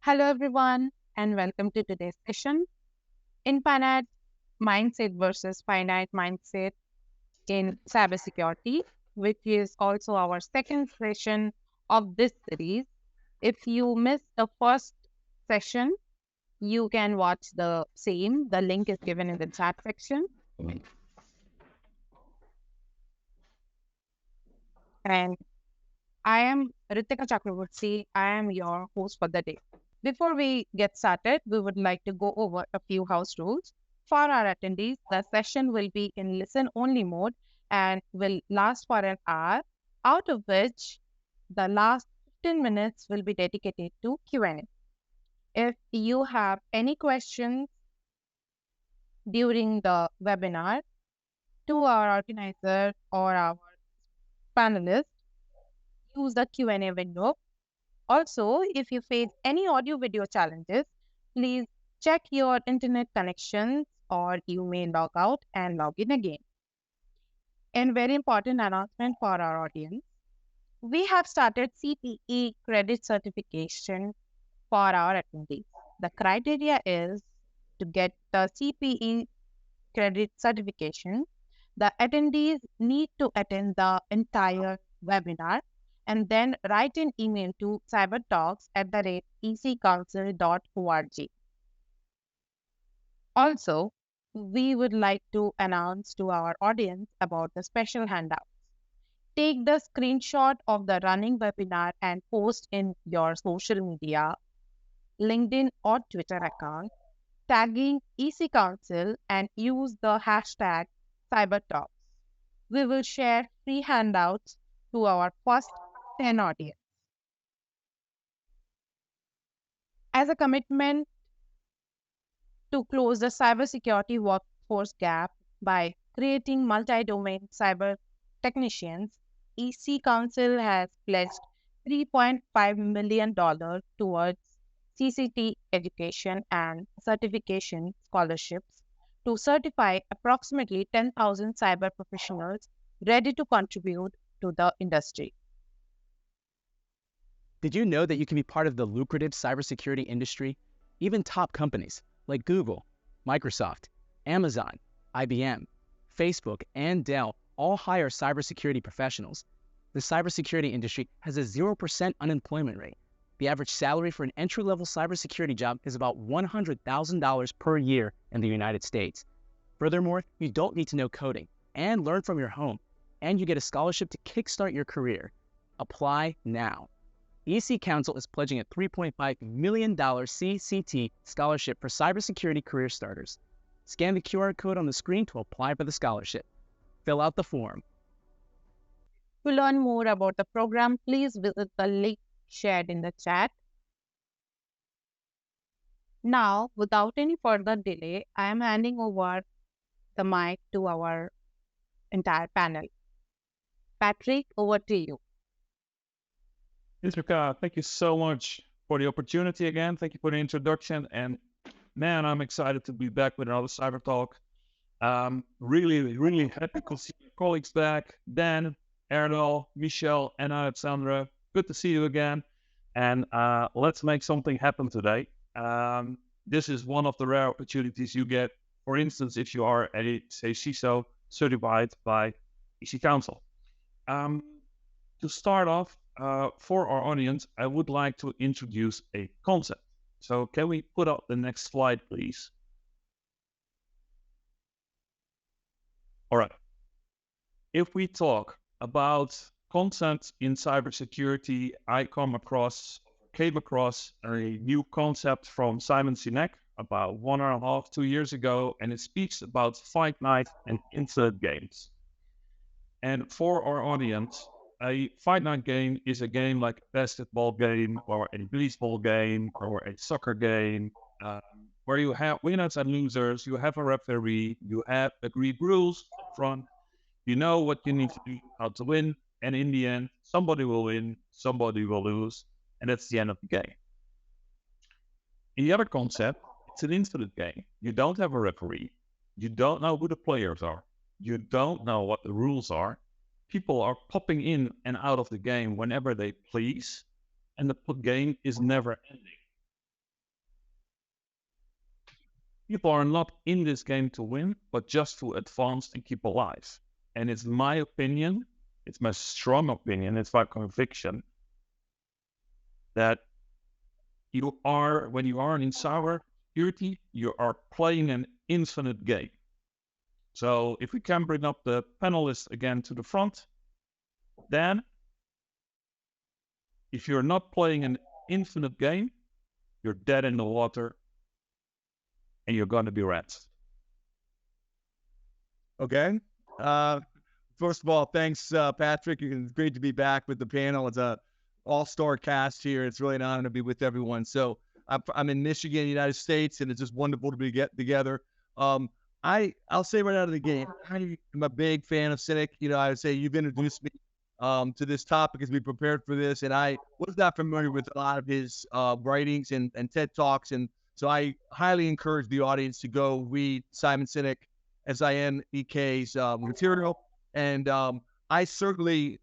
Hello, everyone, and welcome to today's session. Infinite mindset versus finite mindset in cybersecurity, which is also our second session of this series. If you missed the first session, you can watch the same. The link is given in the chat section. And I am Ritika Chakraborty. I am your host for the day. Before we get started, we would like to go over a few house rules. For our attendees, the session will be in listen only mode and will last for an hour, out of which the last 15 minutes will be dedicated to Q&A. If you have any questions during the webinar to our organizer or our panelists, use the Q&A window. Also, if you face any audio video challenges, please check your internet connections or you may log out and log in again. And very important announcement for our audience. We have started CPE credit certification for our attendees. The criteria is to get the CPE credit certification. The attendees need to attend the entire webinar and then write an email to cybertalks@eccouncil.org. Also, we would like to announce to our audience about the special handouts. Take the screenshot of the running webinar and post in your social media, LinkedIn or Twitter account, tagging EC Council and use the hashtag CyberTalks. We will share free handouts to our first 10 audience. As a commitment to close the cybersecurity workforce gap by creating multi-domain cyber technicians, EC Council has pledged $3.5 million towards CCT education and certification scholarships to certify approximately 10,000 cyber professionals ready to contribute to the industry. Did you know that you can be part of the lucrative cybersecurity industry? Even top companies like Google, Microsoft, Amazon, IBM, Facebook, and Dell all hire cybersecurity professionals. The cybersecurity industry has a 0% unemployment rate. The average salary for an entry-level cybersecurity job is about $100,000 per year in the United States. Furthermore, you don't need to know coding and learn from your home, and you get a scholarship to kickstart your career. Apply now. EC Council is pledging a $3.5 million CCT scholarship for cybersecurity career starters. Scan the QR code on the screen to apply for the scholarship. Fill out the form. To learn more about the program, please visit the link shared in the chat. Now, without any further delay, I am handing over the mic to our entire panel. Patric, over to you. Ritika, thank you so much for the opportunity again. Thank you for the introduction. And man, I'm excited to be back with another Cyber Talk. Really happy to see your colleagues back. Dan, Erdal, Michele, and Alexandre. Good to see you again. And let's make something happen today. This is one of the rare opportunities you get. For instance, if you are a, say, CISO certified by EC Council. To start off, for our audience, I would like to introduce a concept. So can we put up the next slide, please? All right. If we talk about concepts in cybersecurity, I came across a new concept from Simon Sinek about 1.5 to 2 years ago, and it speaks about Finite and infinite games. And for our audience, a Finite game is a game like a basketball game or a baseball game or a soccer game, where you have winners and losers, you have a referee, you have agreed rules up front, you know what you need to do, how to win, and in the end, somebody will win, somebody will lose, and that's the end of the game. In the other concept, it's an infinite game. You don't have a referee, you don't know who the players are, you don't know what the rules are. People are popping in and out of the game whenever they please, and the game is never ending. people are not in this game to win, but just to advance and keep alive. And it's my opinion, it's my strong opinion, it's my conviction that when you are in cybersecurity, you are playing an infinite game. So if we can bring up the panelists again to the front, then if you're not playing an infinite game, you're dead in the water and you're going to be rats. Okay. First of all, thanks, Patric. It's great to be back with the panel. It's a all-star cast here. It's really an honor to be with everyone. So I'm in Michigan, United States, and it's just wonderful to get together. I'll say right out of the gate, I'm a big fan of Cynic. I would say you've introduced me to this topic as we prepared for this, and I was not familiar with a lot of his writings and TED Talks, and so I highly encourage the audience to go read Simon Sinek, S-I-N-E-K's material. And I certainly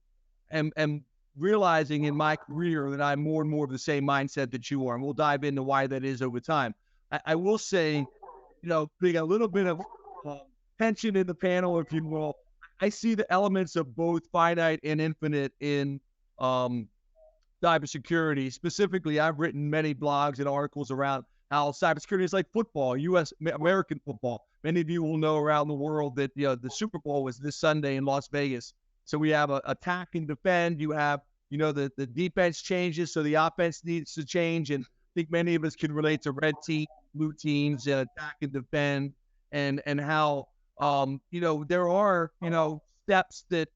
am realizing in my career that I'm more and more of the same mindset that you are, and we'll dive into why that is over time. I will say, putting a little bit of tension in the panel, if you will, I see the elements of both finite and infinite in cybersecurity. Specifically, I've written many blogs and articles around how cybersecurity is like football, American football. Many of you will know around the world that the Super Bowl was this Sunday in Las Vegas. So we have attack and defend. You have the defense changes, so the offense needs to change. And I think many of us can relate to red team, blue teams, and attack and defend, and how there are steps that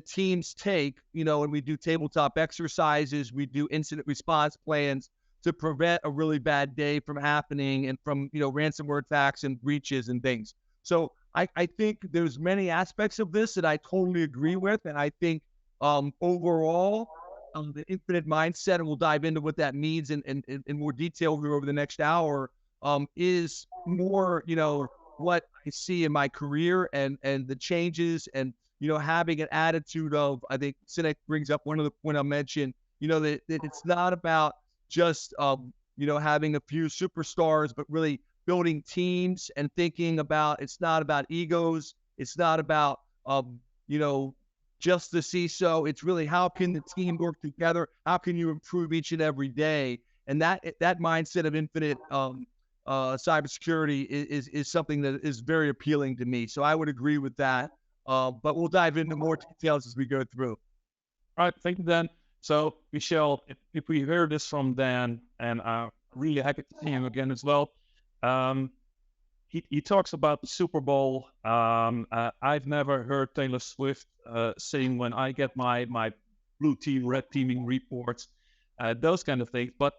teams take. When we do tabletop exercises, we do incident response plans to prevent a really bad day from happening and from ransomware attacks and breaches and things. So I think there's many aspects of this that I totally agree with, and I think overall the infinite mindset, and we'll dive into what that means in more detail over the next hour, is more what I see in my career and the changes, and having an attitude of, I think Cynic brings up one of the point I mentioned, that it's not about just having a few superstars, but really building teams and thinking about, it's not about egos, it's not about just the CISO. It's really, how can the team work together? How can you improve each and every day? And that mindset of infinite cybersecurity is something that is very appealing to me. So I would agree with that. But we'll dive into more details as we go through. All right, thank you, Dan. So, Michele, if we hear this from Dan, and I'm really happy to see him again as well, he talks about the Super Bowl. I've never heard Taylor Swift saying, when I get my blue team, red teaming reports, those kind of things. But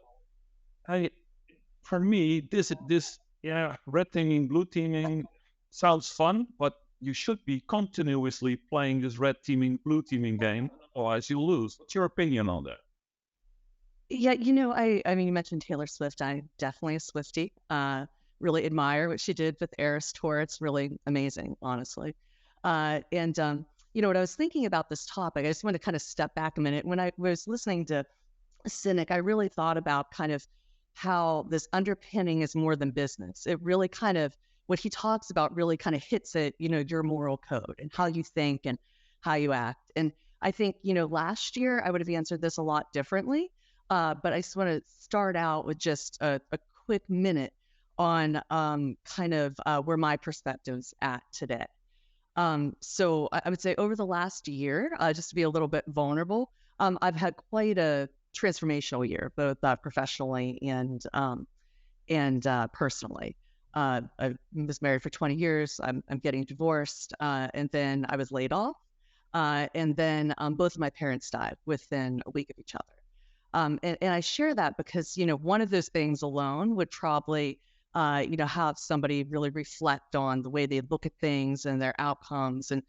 for me, this red teaming, blue teaming sounds fun, but you should be continuously playing this red teaming, blue teaming game, otherwise you lose. What's your opinion on that? Yeah, I mean, you mentioned Taylor Swift. I'm definitely a Swiftie. Really admire what she did with Eras Tour. It's really amazing, honestly. What I was thinking about this topic, I just want to kind of step back a minute. When I was listening to Cynic, I really thought about kind of how this underpinning is more than business. It really kind of, what he talks about really kind of hits at, your moral code and how you think and how you act. And I think, last year I would have answered this a lot differently. But I just want to start out with just a quick minute on kind of where my perspective's at today. So I would say over the last year, just to be a little bit vulnerable, I've had quite a transformational year, both professionally and personally. I was married for 20 years. I'm getting divorced, and then I was laid off. And then both of my parents died within a week of each other. And I share that because, one of those things alone would probably, have somebody really reflect on the way they look at things and their outcomes and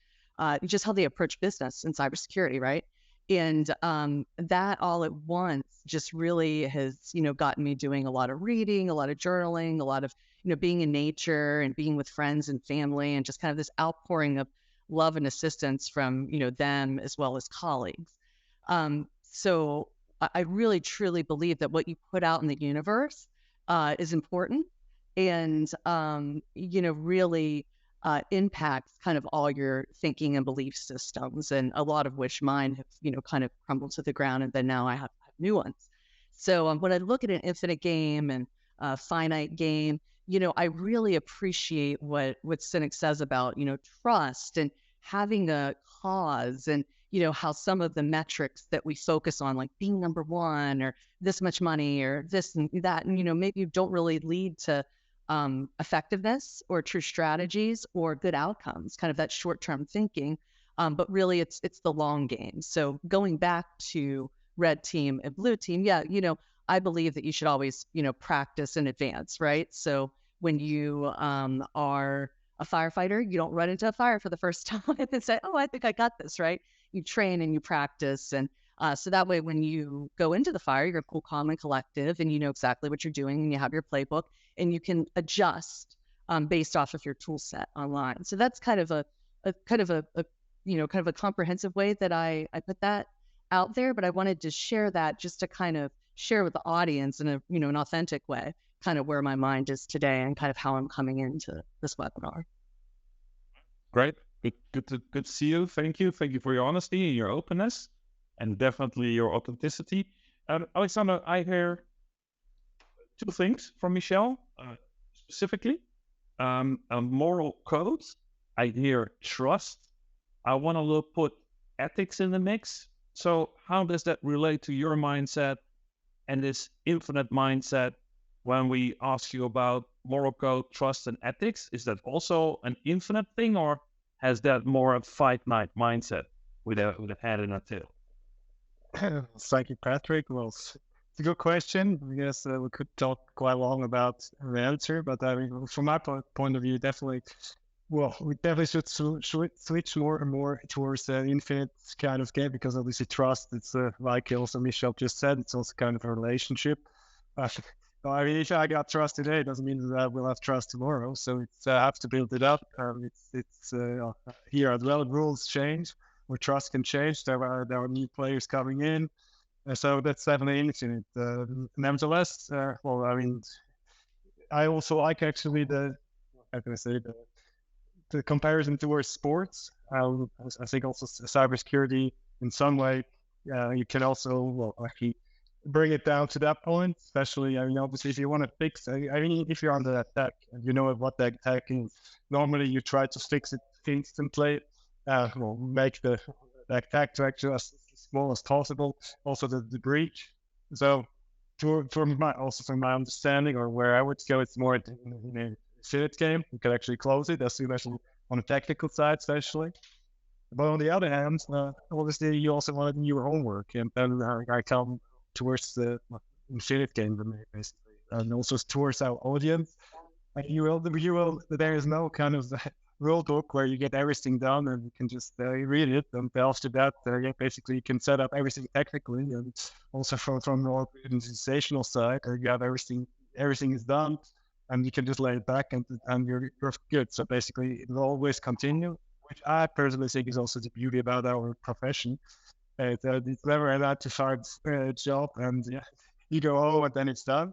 just how they approach business in cybersecurity, right? And that all at once just really has, gotten me doing a lot of reading, a lot of journaling, a lot of, being in nature and being with friends and family, and just kind of this outpouring of love and assistance from, them as well as colleagues. So I really, truly believe that what you put out in the universe is important. and really impacts kind of all your thinking and belief systems, and a lot of which mine have kind of crumbled to the ground, and then now I have new ones. So when I look at an infinite game and a finite game, I really appreciate what Cynic says about trust and having a cause, and how some of the metrics that we focus on, like being number one or this much money or this and that, and maybe don't really lead to effectiveness or true strategies or good outcomes, kind of that short-term thinking. But really it's the long game. So going back to red team and blue team, yeah, I believe that you should always, practice in advance, right? So when you are a firefighter, you don't run into a fire for the first time and say, oh, I think I got this, right? You train and you practice. And so that way, when you go into the fire, you're cool, calm, and collective, and you know exactly what you're doing, and you have your playbook, and you can adjust based off of your tool set online. So that's kind of a comprehensive way that I put that out there. But I wanted to share that just to kind of share with the audience in a an authentic way, kind of where my mind is today and kind of how I'm coming into this webinar. Great. Good to see you. Thank you for your honesty and your openness, and definitely your authenticity. Alexandre, I hear two things from Michele, specifically. A moral code. I hear trust. I want to put ethics in the mix. So how does that relate to your mindset and this infinite mindset when we ask you about moral code, trust, and ethics? Is that also an infinite thing, or has that more a finite mindset with a head and a tail? Thank you, Patrick. Well, it's a good question. I guess we could talk quite long about the answer, but I mean, from my point of view, definitely, well, we definitely should switch more and more towards the infinite kind of game, because obviously trust, it's like also Michele just said, it's also kind of a relationship. I mean, if I got trust today, it doesn't mean that I will have trust tomorrow. So it's I have to build it up. It's here as well. Rules change, or trust can change. There are new players coming in, so that's definitely infinite. Nevertheless, well, I mean, I also like actually how can I say, the comparison towards sports. I think also cybersecurity in some way, you can also actually bring it down to that point, especially, I mean, obviously, if you want to fix, I mean, if you're under attack and you know what the attack is, normally you try to fix it instantly, make the attack to actually as small as possible, also the breach. So from my understanding, or where I would go, it's more in a infinite game. You can actually close it as soon as on the technical side, especially. But on the other hand, obviously, you also want to do your homework, and then I come towards the infinite game, basically, and also towards our audience. Like there is no kind of rule book where you get everything done and you can just read it. And after that, basically you can set up everything technically, and also from the organizational side, you have everything is done, and you can just lay it back and you're good. So basically, it will always continue, which I personally think is also the beauty about our profession. It's never a 9-to-5 job, and you go home and then it's done.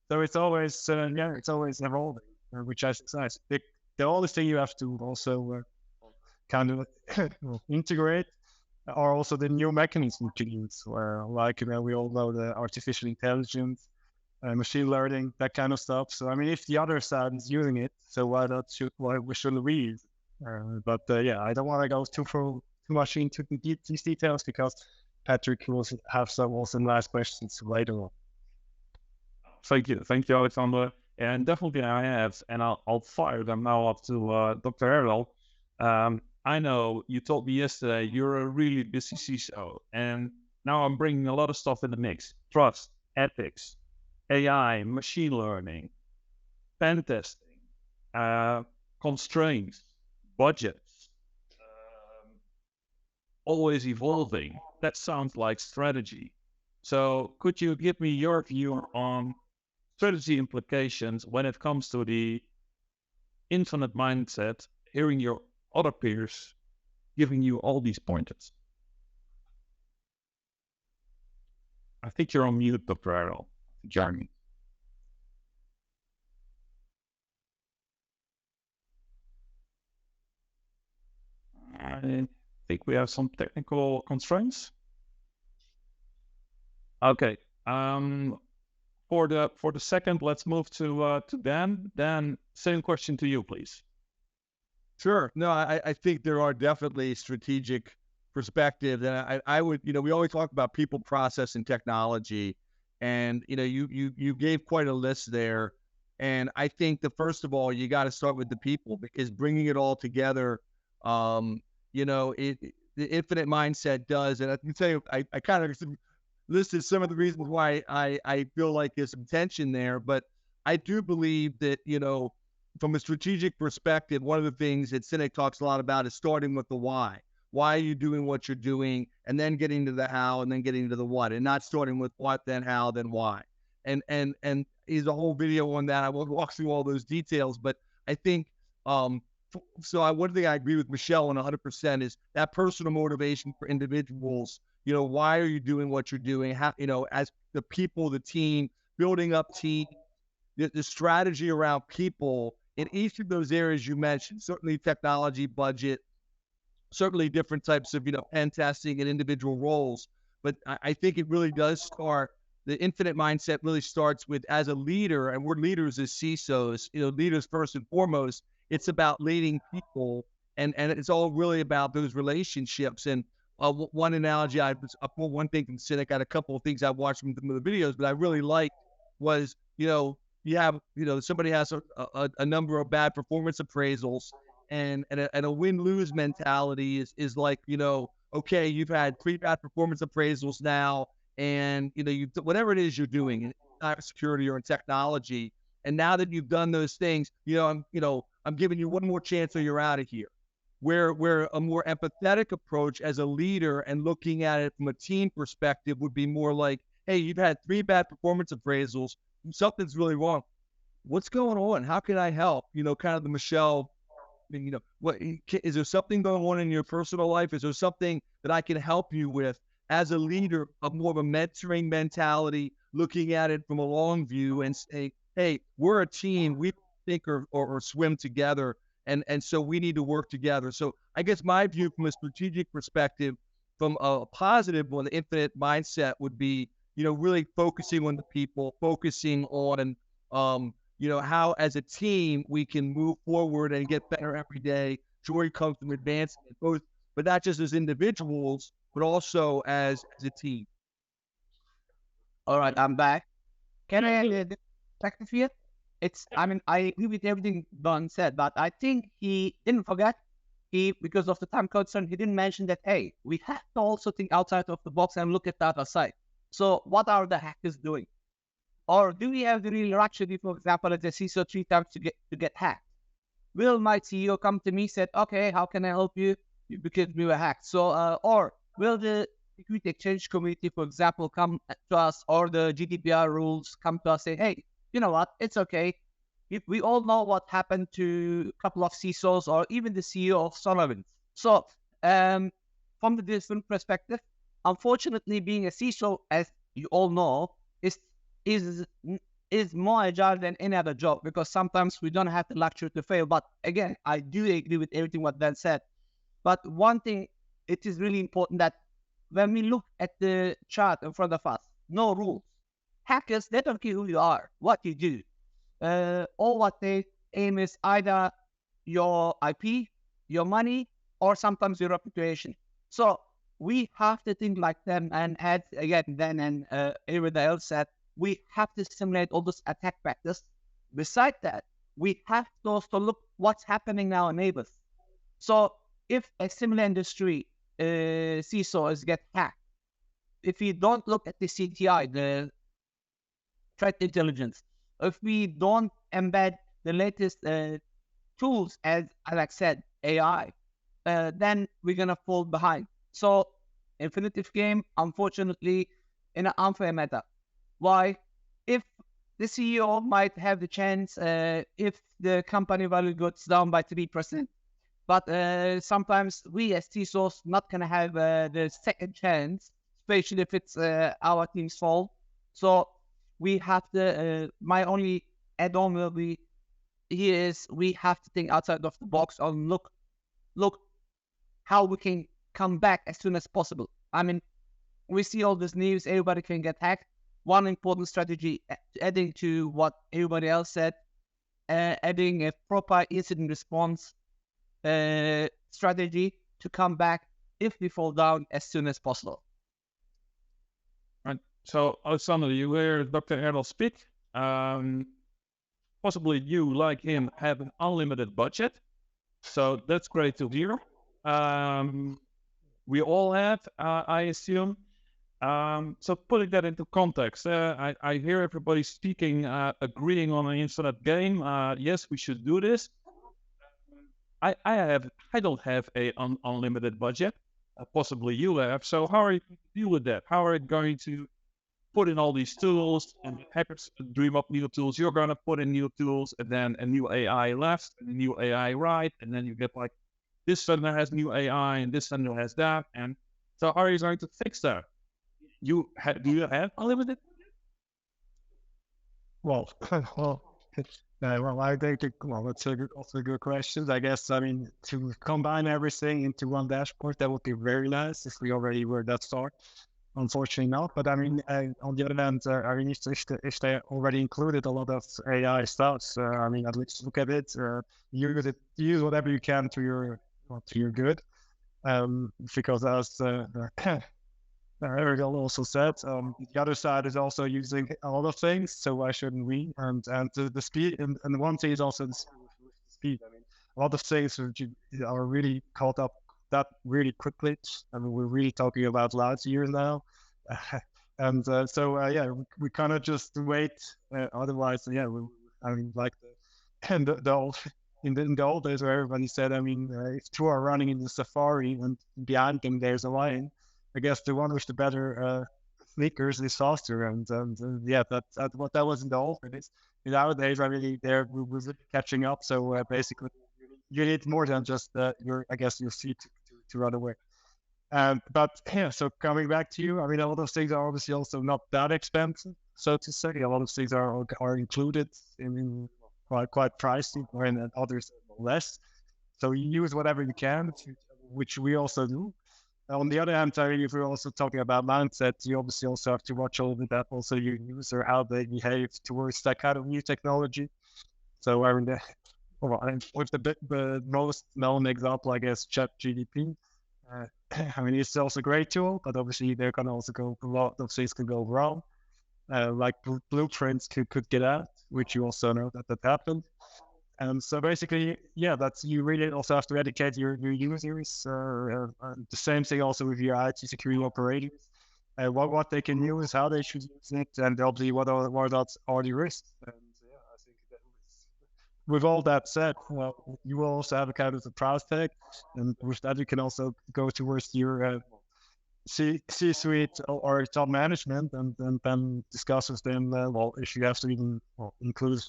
So it's always it's always evolving, which I think is nice. The only thing you have to also kind of integrate are also the new mechanisms you can use, where like we all know the artificial intelligence, machine learning, that kind of stuff. So I mean, if the other side is using it, so why shouldn't we use it? But I don't want to go too much into these details, because Patrick will have some also nice questions later on. Thank you, Alexandre. And definitely I have, and I'll fire them now up to Dr. Erdal. I know you told me yesterday you're a really busy CISO, and now I'm bringing a lot of stuff in the mix: trust, ethics, AI, machine learning, pen testing, constraints, budgets, always evolving. That sounds like strategy. So could you give me your view on strategy implications when it comes to the infinite mindset, hearing your other peers giving you all these pointers? I think you're on mute, Dr. Erdal. Jeremy. I think we have some technical constraints. Okay. For the second, let's move to Dan. Dan, same question to you, please. Sure. No, I think there are definitely strategic perspectives, and I would, we always talk about people, process, and technology, and you gave quite a list there, and I think that first of all, you got to start with the people, because bringing it all together, the infinite mindset does, and I can tell you, I kind of listed some of the reasons why I feel like there's some tension there, but I do believe that, from a strategic perspective, one of the things that Cynic talks a lot about is starting with the why. Why are you doing what you're doing, and then getting to the how, and then getting to the what, and not starting with what, then how, then why. And there's a whole video on that. I won't walk through all those details, but I think one thing I agree with Michele on 100% is that personal motivation for individuals. Why are you doing what you're doing? How, as the people, the team, building up team, the strategy around people in each of those areas you mentioned, certainly technology, budget, certainly different types of, pen testing and individual roles. But I think it really does start, the infinite mindset really starts with, as a leader, and we're leaders as CISOs, leaders first and foremost, it's about leading people, and it's all really about those relationships. And one analogy, one thing from Cynic, I had a couple of things I watched from the videos, but I really liked was, you have, somebody has a number of bad performance appraisals, and a win-lose mentality is like, okay, you've had 3 bad performance appraisals now, and, whatever it is you're doing in cybersecurity or in technology, and now that you've done those things, I'm giving you one more chance or you're out of here. Where a more empathetic approach as a leader and looking at it from a team perspective would be more like, hey, you've had 3 bad performance appraisals. Something's really wrong. What's going on? How can I help? Kind of the Michele, what is there something going on in your personal life? Is there something that I can help you with as a leader, of more of a mentoring mentality, looking at it from a long view and say, hey, we're a team. We think or swim together. And so we need to work together. So I guess my view from a strategic perspective, from a positive one, the infinite mindset would be, really focusing on the people, focusing on, how as a team we can move forward and get better every day. Joy comes from advancement, but not just as individuals, but also as a team. All right, I'm back. Can I perspective here? I agree with everything Don said, but I think he didn't forget, because of the time concern, he didn't mention that, hey, we have to also think outside of the box and look at the other side. So what are the hackers doing? Or do we have the real luxury, for example, as a CISO 3 times to get hacked? Will my CEO come to me and said, okay, how can I help you? Because we were hacked. So, or will the Security Exchange Committee, for example, come to us, or the GDPR rules come to us and say, hey, you know what, it's okay. We all know what happened to a couple of CISOs or even the CEO of SolarWinds. So from the different perspective, unfortunately, being a CISO, as you all know, is more agile than any other job, because sometimes we don't have the luxury to fail. But again, I do agree with everything what Dan said. But one thing, it is really important that when we look at the chart in front of us, no rules. Hackers, they don't care who you are, what you do. All what they aim is either your IP, your money, or sometimes your reputation. So we have to think like them, and as again Dan and everybody else said, we have to simulate all those attack vectors. Besides that, we have to also look what's happening now in neighbors. So if a similar industry CISO is get hacked, if we don't look at the CTI, the threat intelligence, if we don't embed the latest tools, as Alex said, AI, then we're going to fall behind. So infinitive game, unfortunately, in an unfair matter. Why? If the CEO might have the chance, if the company value goes down by 3%, but sometimes we as CISOs not going to have the second chance, especially if it's our team's fault. So we have to, my only add-on will be here is we have to think outside of the box and look, how we can come back as soon as possible. I mean, we see all this news, everybody can get hacked. One important strategy, adding to what everybody else said, adding a proper incident response strategy to come back if we fall down as soon as possible. Right. So, Alexandre, you hear Dr. Erdal speak. Possibly you, like him, have an unlimited budget. So that's great to hear. We all have, I assume. So putting that into context, I hear everybody speaking, agreeing on an infinite game. Yes, we should do this. I don't have a unlimited budget. Possibly you have. So how are you going to deal with that? How are you going to put in all these tools, and hackers dream up new tools? You're going to put in new tools, and then a new AI left, and a new AI right, and then you get like, this vendor has new AI, and this vendor has that. And so how are you going to fix that? Do you have unlimited? Well, I think that's also a good question. I guess, I mean, to combine everything into one dashboard, that would be very nice if we already were that far. Unfortunately not, but I mean, on the other hand, I mean, if they already included a lot of AI stuff, I mean, at least look at it, use whatever you can to your good, because as Erdal also said, the other side is also using a lot of things, so why shouldn't we? And the speed, and the one thing is also the speed. I mean, a lot of things are really caught up that really quickly. I mean, we're really talking about last year now. And we kind of just wait. Otherwise, I mean, like the old, in the old days where everybody said, I mean, if two are running in the safari and behind them there's a lion, I guess the one with the better sneakers is faster. And that's what that was in the old days. Nowadays, we're really catching up. So basically, you need more than just your feet to run away. So coming back to you, I mean, a lot of things are obviously also not that expensive, so to say. A lot of things are included in quite pricey, and others less. So you use whatever you can, which we also do. On the other hand, if we're also talking about mindset, you obviously also have to watch over that also your user, how they behave towards that kind of new technology. So I mean, with the most known example, I guess, ChatGPT. I mean, it's also a great tool, but obviously there can also a lot of things can go wrong. Like blueprints could get out, which you also know that happened. And so basically, that's, you really also have to educate your users. The same thing also with your IT security operators. What they can use, how they should use it, and obviously what are the risks. And I think that with all that said, you will also have a kind of a price tag, and with that you can also go towards your C-suite or top management, and then discuss with them. If you have to even include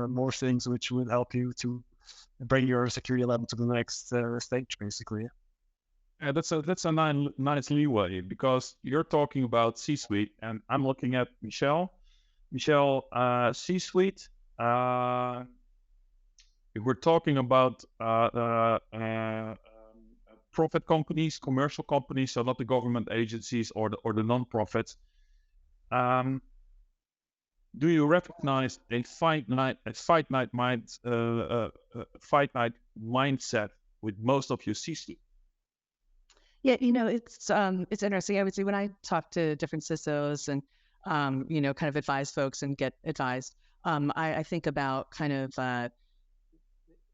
more things which would help you to bring your security level to the next stage, basically. Yeah, that's a nice leeway, because you're talking about C-suite, and I'm looking at Michele. Michele, C-suite. If we're talking about profit companies, commercial companies, so not the government agencies or the non-profits, do you recognize a finite mindset with most of your C-suite? Yeah, it's interesting. I would say when I talk to different CISOs and kind of advise folks and get advised, I think about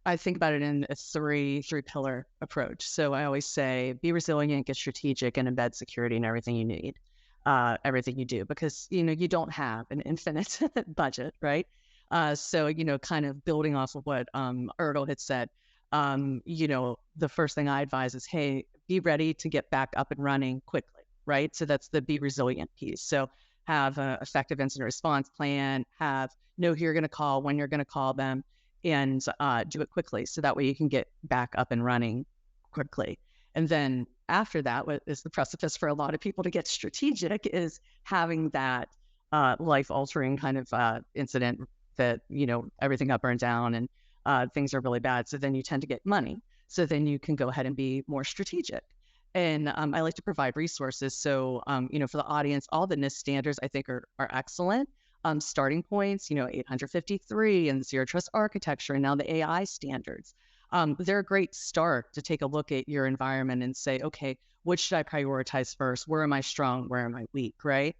I think about it in a three pillar approach. So I always say, be resilient, get strategic, and embed security in everything you need, everything you do, because, you don't have an infinite budget, right? So, kind of building off of what Erdal had said, the first thing I advise is, hey, be ready to get back up and running quickly, right? So that's the be resilient piece. So have an effective incident response plan, know who you're going to call, when you're going to call them, and do it quickly. So that way you can get back up and running quickly. And then after that, what is the precipice for a lot of people to get strategic is having that life-altering kind of incident that, everything got burned down and things are really bad. So then you tend to get money. So then you can go ahead and be more strategic. And I like to provide resources. So, for the audience, all the NIST standards I think are excellent. Starting points, 853 and Zero Trust Architecture, and now the AI standards. They're a great start to take a look at your environment and say, okay, what should I prioritize first? Where am I strong? Where am I weak, right?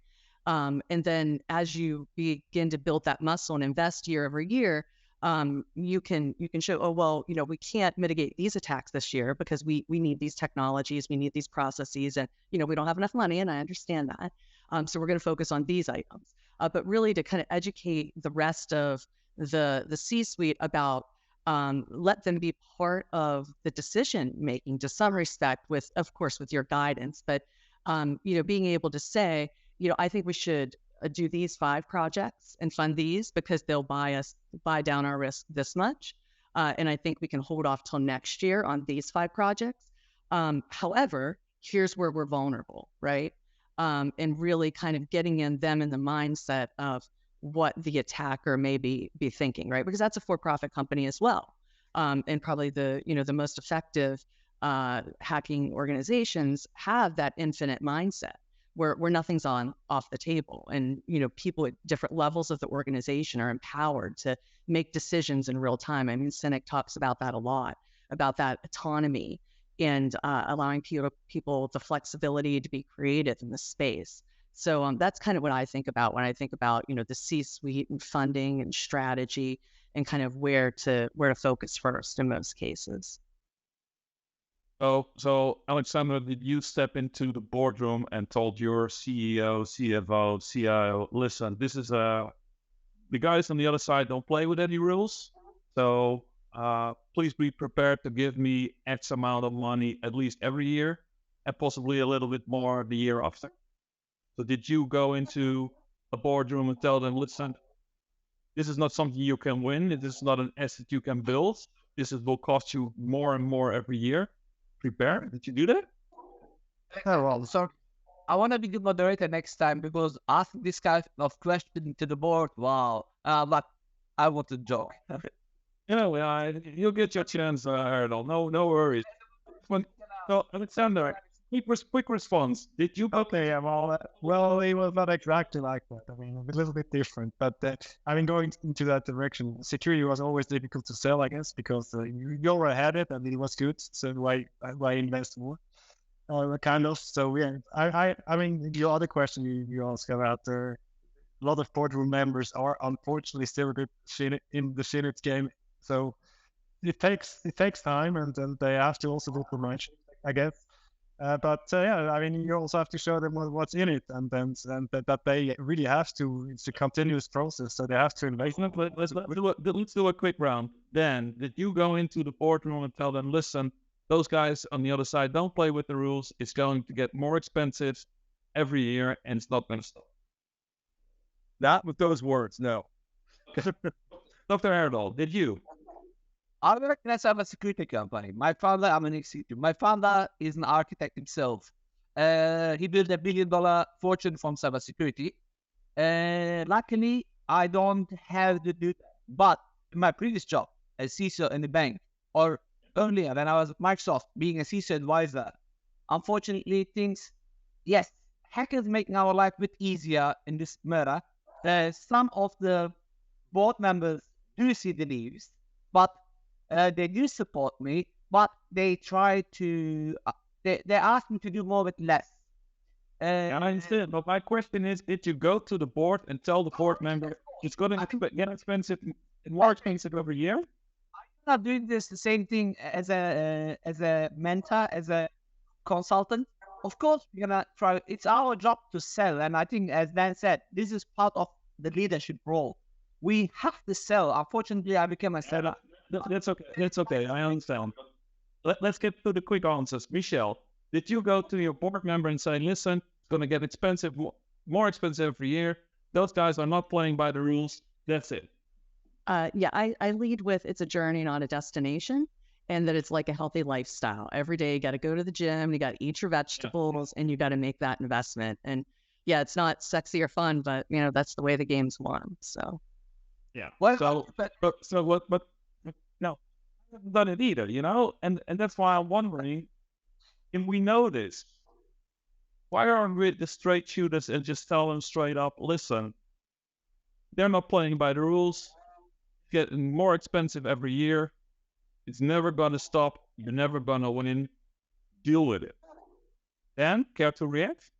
And then as you begin to build that muscle and invest year over year, you can show, oh, well, we can't mitigate these attacks this year because we need these technologies, we need these processes, and, we don't have enough money, and I understand that. So we're going to focus on these items. But really to kind of educate the rest of the C-suite about let them be part of the decision making to some respect, with, of course, with your guidance, but being able to say, I think we should do these 5 projects and fund these because they'll buy down our risk this much, and I think we can hold off till next year on these 5 projects. However, here's where we're vulnerable, right? And really kind of getting them in the mindset of what the attacker may be thinking, right? Because that's a for-profit company as well. And probably the most effective hacking organizations have that infinite mindset where nothing's off the table. And, people at different levels of the organization are empowered to make decisions in real time. I mean, Sinek talks about that a lot, about that autonomy and allowing people the flexibility to be creative in the space. So that's kind of what I think about when I think about, the C-suite and funding and strategy and kind of where to focus first in most cases. So Alexandre, did you step into the boardroom and told your CEO, CFO, CIO, listen, this is the guys on the other side don't play with any rules. So please be prepared to give me X amount of money at least every year and possibly a little bit more the year after. So did you go into a boardroom and tell them, listen, this is not something you can win. This is not an asset you can build. Will cost you more and more every year. Prepare. Did you do that? Oh, well, so I want to be the moderator next time because asking this kind of question to the board, wow. But I want to joke. You'll get your chance, Erdal. No worries. So, Alexandre, quick response. Did you? Okay, well, it was not exactly like that. I mean, a little bit different, but going into that direction, security was always difficult to sell, I guess, because you already had it and it was good. So why invest more? Kind of. So yeah, I mean, your other question you asked about a lot of boardroom members are unfortunately still a bit in the Finite game. So it takes time, and they have to also do promotion, I guess. But I mean, you also have to show them what's in it, and that they really have to. It's a continuous process, so they have to invest. Let's do a quick round. Dan, did you go into the boardroom and tell them, listen, those guys on the other side don't play with the rules. It's going to get more expensive every year, and it's not going to stop. Not with those words, no. Dr. Erdal, did you? I work in a cybersecurity company. My father, I'm an executive. My father is an architect himself. He built $1 billion fortune from cybersecurity. Luckily, I don't have to do that. But in my previous job as CISO in the bank, or earlier when I was at Microsoft being a CISO advisor, unfortunately, hackers making our life a bit easier in this matter. Some of the board members do see the news, but they do support me, but they try to, they ask me to do more with less. I understand, but my question is, did you go to the board and tell the board member it's going to get expensive, more expensive every year? I'm not doing the same thing as a mentor, as a consultant. Of course, we're going to try. It's our job to sell. And I think, as Dan said, this is part of the leadership role. We have to sell. Unfortunately, I became a seller. That's okay. I understand. Let's get to the quick answers. Michele, did you go to your board member and say, listen, it's going to get expensive, more expensive every year. Those guys are not playing by the rules. That's it. I lead with it's a journey, not a destination, and that it's like a healthy lifestyle. Every day you got to go to the gym, you got to eat your vegetables, and you got to make that investment. And yeah, it's not sexy or fun, but that's the way the game's won. So yeah. No. haven't done it either, and that's why I'm wondering, if we know this, why aren't we the straight shooters and just tell them straight up, listen, they're not playing by the rules, getting more expensive every year, it's never gonna stop, you're never gonna win, deal with it. Dan, care to react?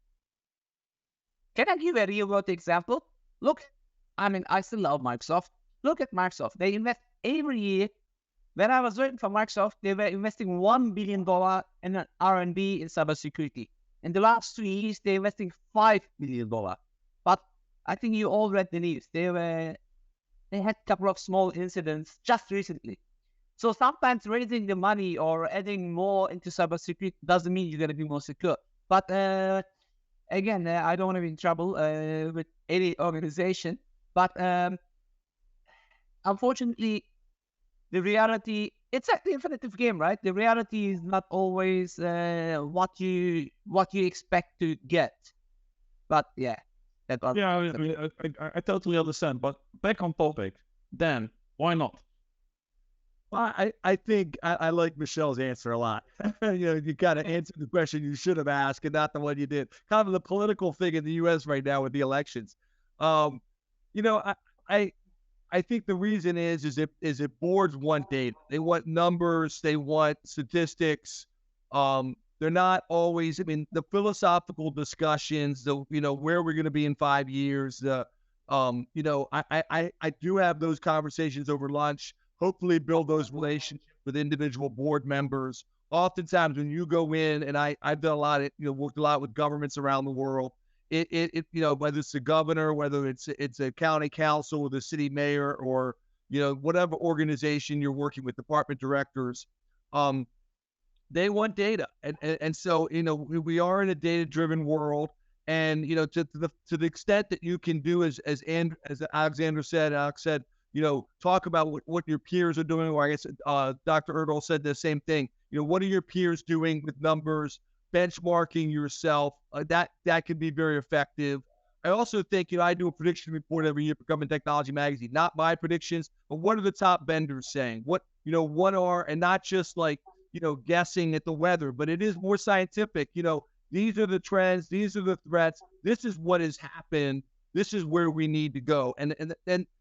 Can I give a real world example? Look, I still love Microsoft. Look at Microsoft. They invest every year. When I was working for Microsoft, they were investing $1 billion in R&D in cybersecurity. In the last 2 years, they're investing $5 billion. But I think you all read the news. They had a couple of small incidents just recently. So sometimes raising the money or adding more into cybersecurity doesn't mean you're going to be more secure. But again, I don't want to be in trouble with any organization. But unfortunately, the reality, it's like the infinitive game, right? The reality is not always what you expect to get. But yeah, that was. Yeah, I totally understand. But back on topic, Dan, why not? Well, I think I like Michelle's answer a lot. You got to answer the question you should have asked and not the one you did. Kind of the political thing in the U.S. right now with the elections. I think the reason is if boards want data, they want numbers, they want statistics. They're not always. I mean, the philosophical discussions, where we're going to be in 5 years. I do have those conversations over lunch. Hopefully, build those relationships with individual board members. Oftentimes, when you go in, and I've done a lot, worked a lot with governments around the world. Whether it's the governor, whether it's a county council or the city mayor, or whatever organization you're working with, department directors, they want data, and so we are in a data-driven world, and to the extent that you can do as Alexandre said, Alex said, talk about what your peers are doing, or I guess Dr. Erdal said the same thing. What are your peers doing with numbers? Benchmarking yourself, that can be very effective. I also think, I do a prediction report every year for Government Technology Magazine. Not my predictions, but what are the top vendors saying? And not just like, guessing at the weather, but it is more scientific. These are the trends, these are the threats, this is what has happened, this is where we need to go. And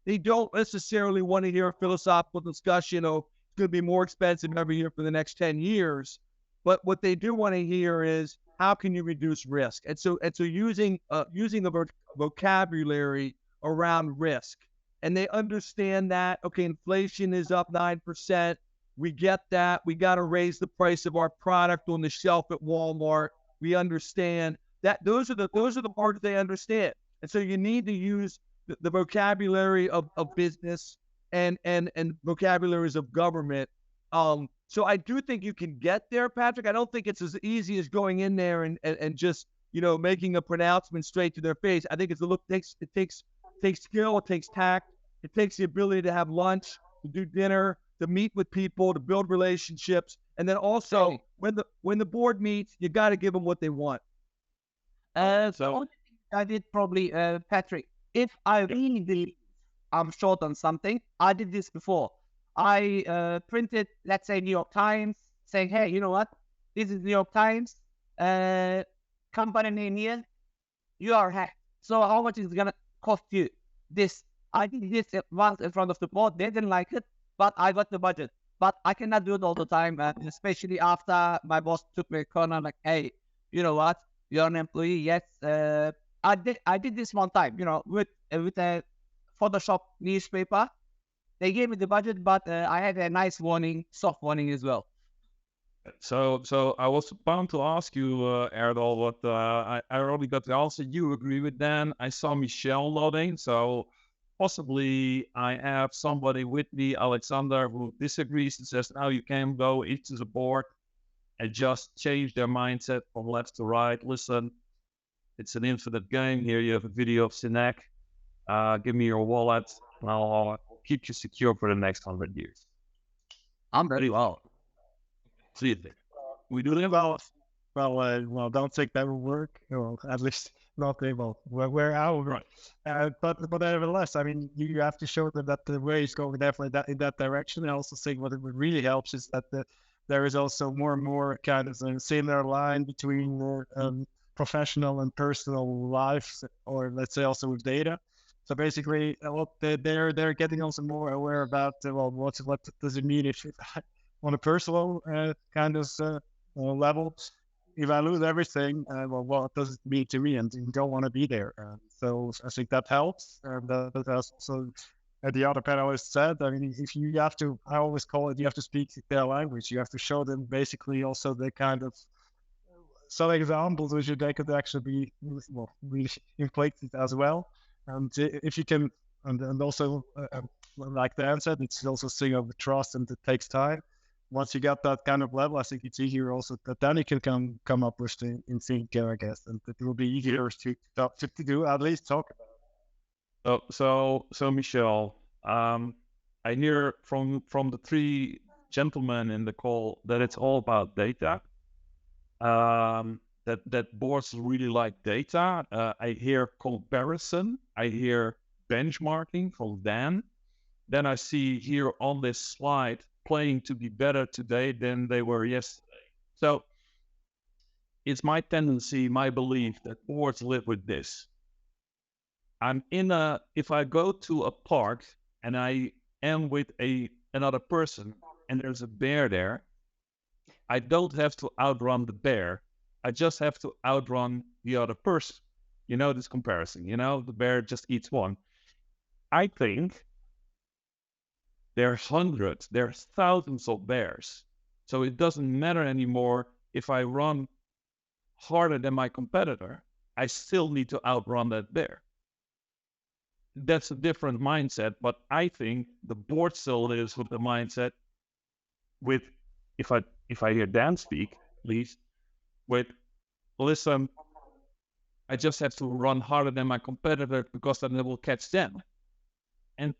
they don't necessarily want to hear a philosophical discussion of it's going to be more expensive every year for the next 10 years. But what they do want to hear is, how can you reduce risk? And so using the vocabulary around risk, and they understand that, okay, inflation is up 9%. We get that. We got to raise the price of our product on the shelf at Walmart. We understand that. Those are the parts they understand. And so you need to use the vocabulary of business and vocabularies of government. So I do think you can get there, Patrick. I don't think it's as easy as going in there and just, making a pronouncement straight to their face. I think it takes skill, it takes tact, it takes the ability to have lunch, to do dinner, to meet with people, to build relationships. And then also when the board meets, you got to give them what they want. So I did probably, Patrick, if I really believe I'm short on something, I did this before. I printed, let's say, New York Times, saying, hey, you know what? This is New York Times, company name here. You are hacked. So how much is it going to cost you? This. I did this once in front of the board. They didn't like it, but I got the budget. But I cannot do it all the time, especially after my boss took me a corner, like, hey, you know what? You're an employee. Yes. I did this one time, with a Photoshop newspaper. They gave me the budget, but I had a nice warning, soft warning as well. So I was bound to ask you, Erdal, but I already got the answer. You agree with Dan. I saw Michele nodding, so possibly I have somebody with me, Alexander, who disagrees and says, now you can go into the board and just change their mindset from left to right. Listen, it's an infinite game. Here you have a video of Sinek. Give me your wallet, and I'll keep you secure for the next 100 years. I'm very well. See you there. We do that well. Well, don't think that will work. Well, at least not able. We're out. Right. But nevertheless, I mean, you have to show them that the way is going definitely in that direction. I also think what really helps is that there is also more and more kind of a similar line between professional and personal lives, or let's say also with data. So basically, they're getting also more aware about what does it mean if on a personal kind of level, if I lose everything, what does it mean to me? And you don't want to be there. So I think that helps. That has also, the other panelists said, I mean, if you have to, I always call it, you have to speak their language. You have to show them basically also the kind of some examples which they could actually be really inflated as well. And if you can, and also like Dan said, it's also a thing of trust, and it takes time. Once you get that kind of level, I think it's easier also that then you can come up with the instinct, I guess, and it will be easier to do at least talk about it. So Michele, I hear from the three gentlemen in the call that it's all about data. That boards really like data. I hear comparison. I hear benchmarking from Dan. Then I see here on this slide playing to be better today than they were yesterday. So it's my tendency, my belief that boards live with this. If I go to a park and I am with another person and there's a bear there, I don't have to outrun the bear. I just have to outrun the other person. You know, this comparison, the bear just eats one. I think there are hundreds, there are thousands of bears. So it doesn't matter anymore if I run harder than my competitor, I still need to outrun that bear. That's a different mindset, but I think the board still lives with the mindset with, if I hear Dan speak, at least, with, listen, I just have to run harder than my competitor because then I will catch them. And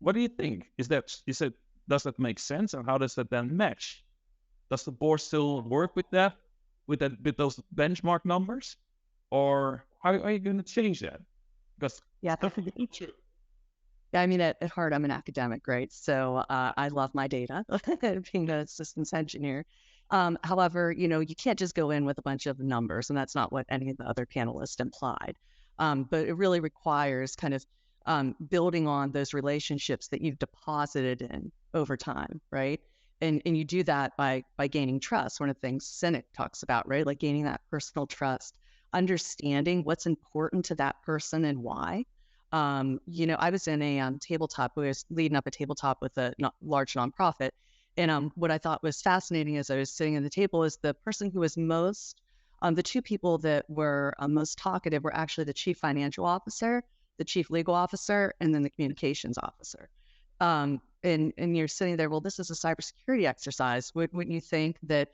what do you think? Does that make sense? And how does that then match? Does the board still work with those benchmark numbers? Or how are you going to change that? Because Yeah. true. Yeah, I mean, at heart, I'm an academic, right? So I love my data, being a systems engineer. However, you can't just go in with a bunch of numbers, and that's not what any of the other panelists implied. But it really requires kind of building on those relationships that you've deposited in over time, right? And you do that by gaining trust. One of the things Cynic talks about, right? Like gaining that personal trust, understanding what's important to that person and why. I was in a tabletop. We was leading up a tabletop with a large nonprofit. And what I thought was fascinating as I was sitting at the table is the person who was most, the two people that were most talkative were actually the chief financial officer, the chief legal officer, and then the communications officer. And you're sitting there, well, this is a cybersecurity exercise. Wouldn't you think that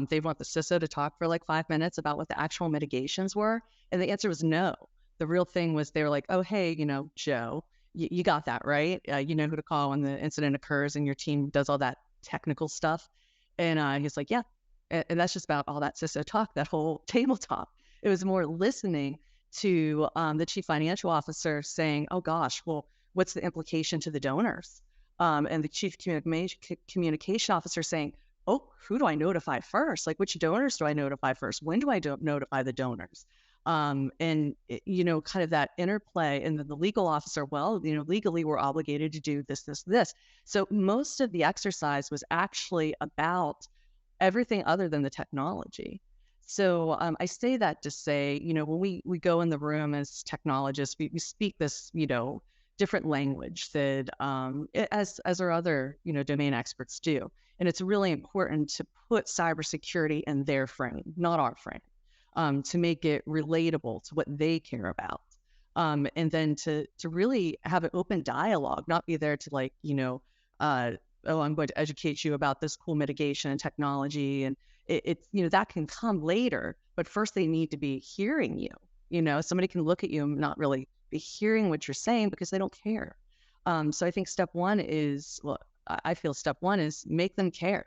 they want the CISO to talk for like 5 minutes about what the actual mitigations were? And the answer was no. The real thing was they were like, oh, hey, Joe, you got that, right? You know who to call when the incident occurs and your team does all that technical stuff. And he's like, yeah. And that's just about all that CISO talk, that whole tabletop. It was more listening to the chief financial officer saying, oh, gosh, well, what's the implication to the donors? And the chief communication officer saying, oh, who do I notify first? Like, which donors do I notify first? When do I notify the donors? And kind of that interplay. And then the legal officer, well, legally we're obligated to do this, this, this. So most of the exercise was actually about everything other than the technology. So I say that to say, when we go in the room as technologists, we speak this, different language that as our other, domain experts do. And it's really important to put cybersecurity in their frame, not our frame, to make it relatable to what they care about. And then to really have an open dialogue, not be there to like, oh, I'm going to educate you about this cool mitigation and technology. And it's, that can come later, but first they need to be hearing you. Somebody can look at you and not really be hearing what you're saying because they don't care. So I think I feel step one is make them care,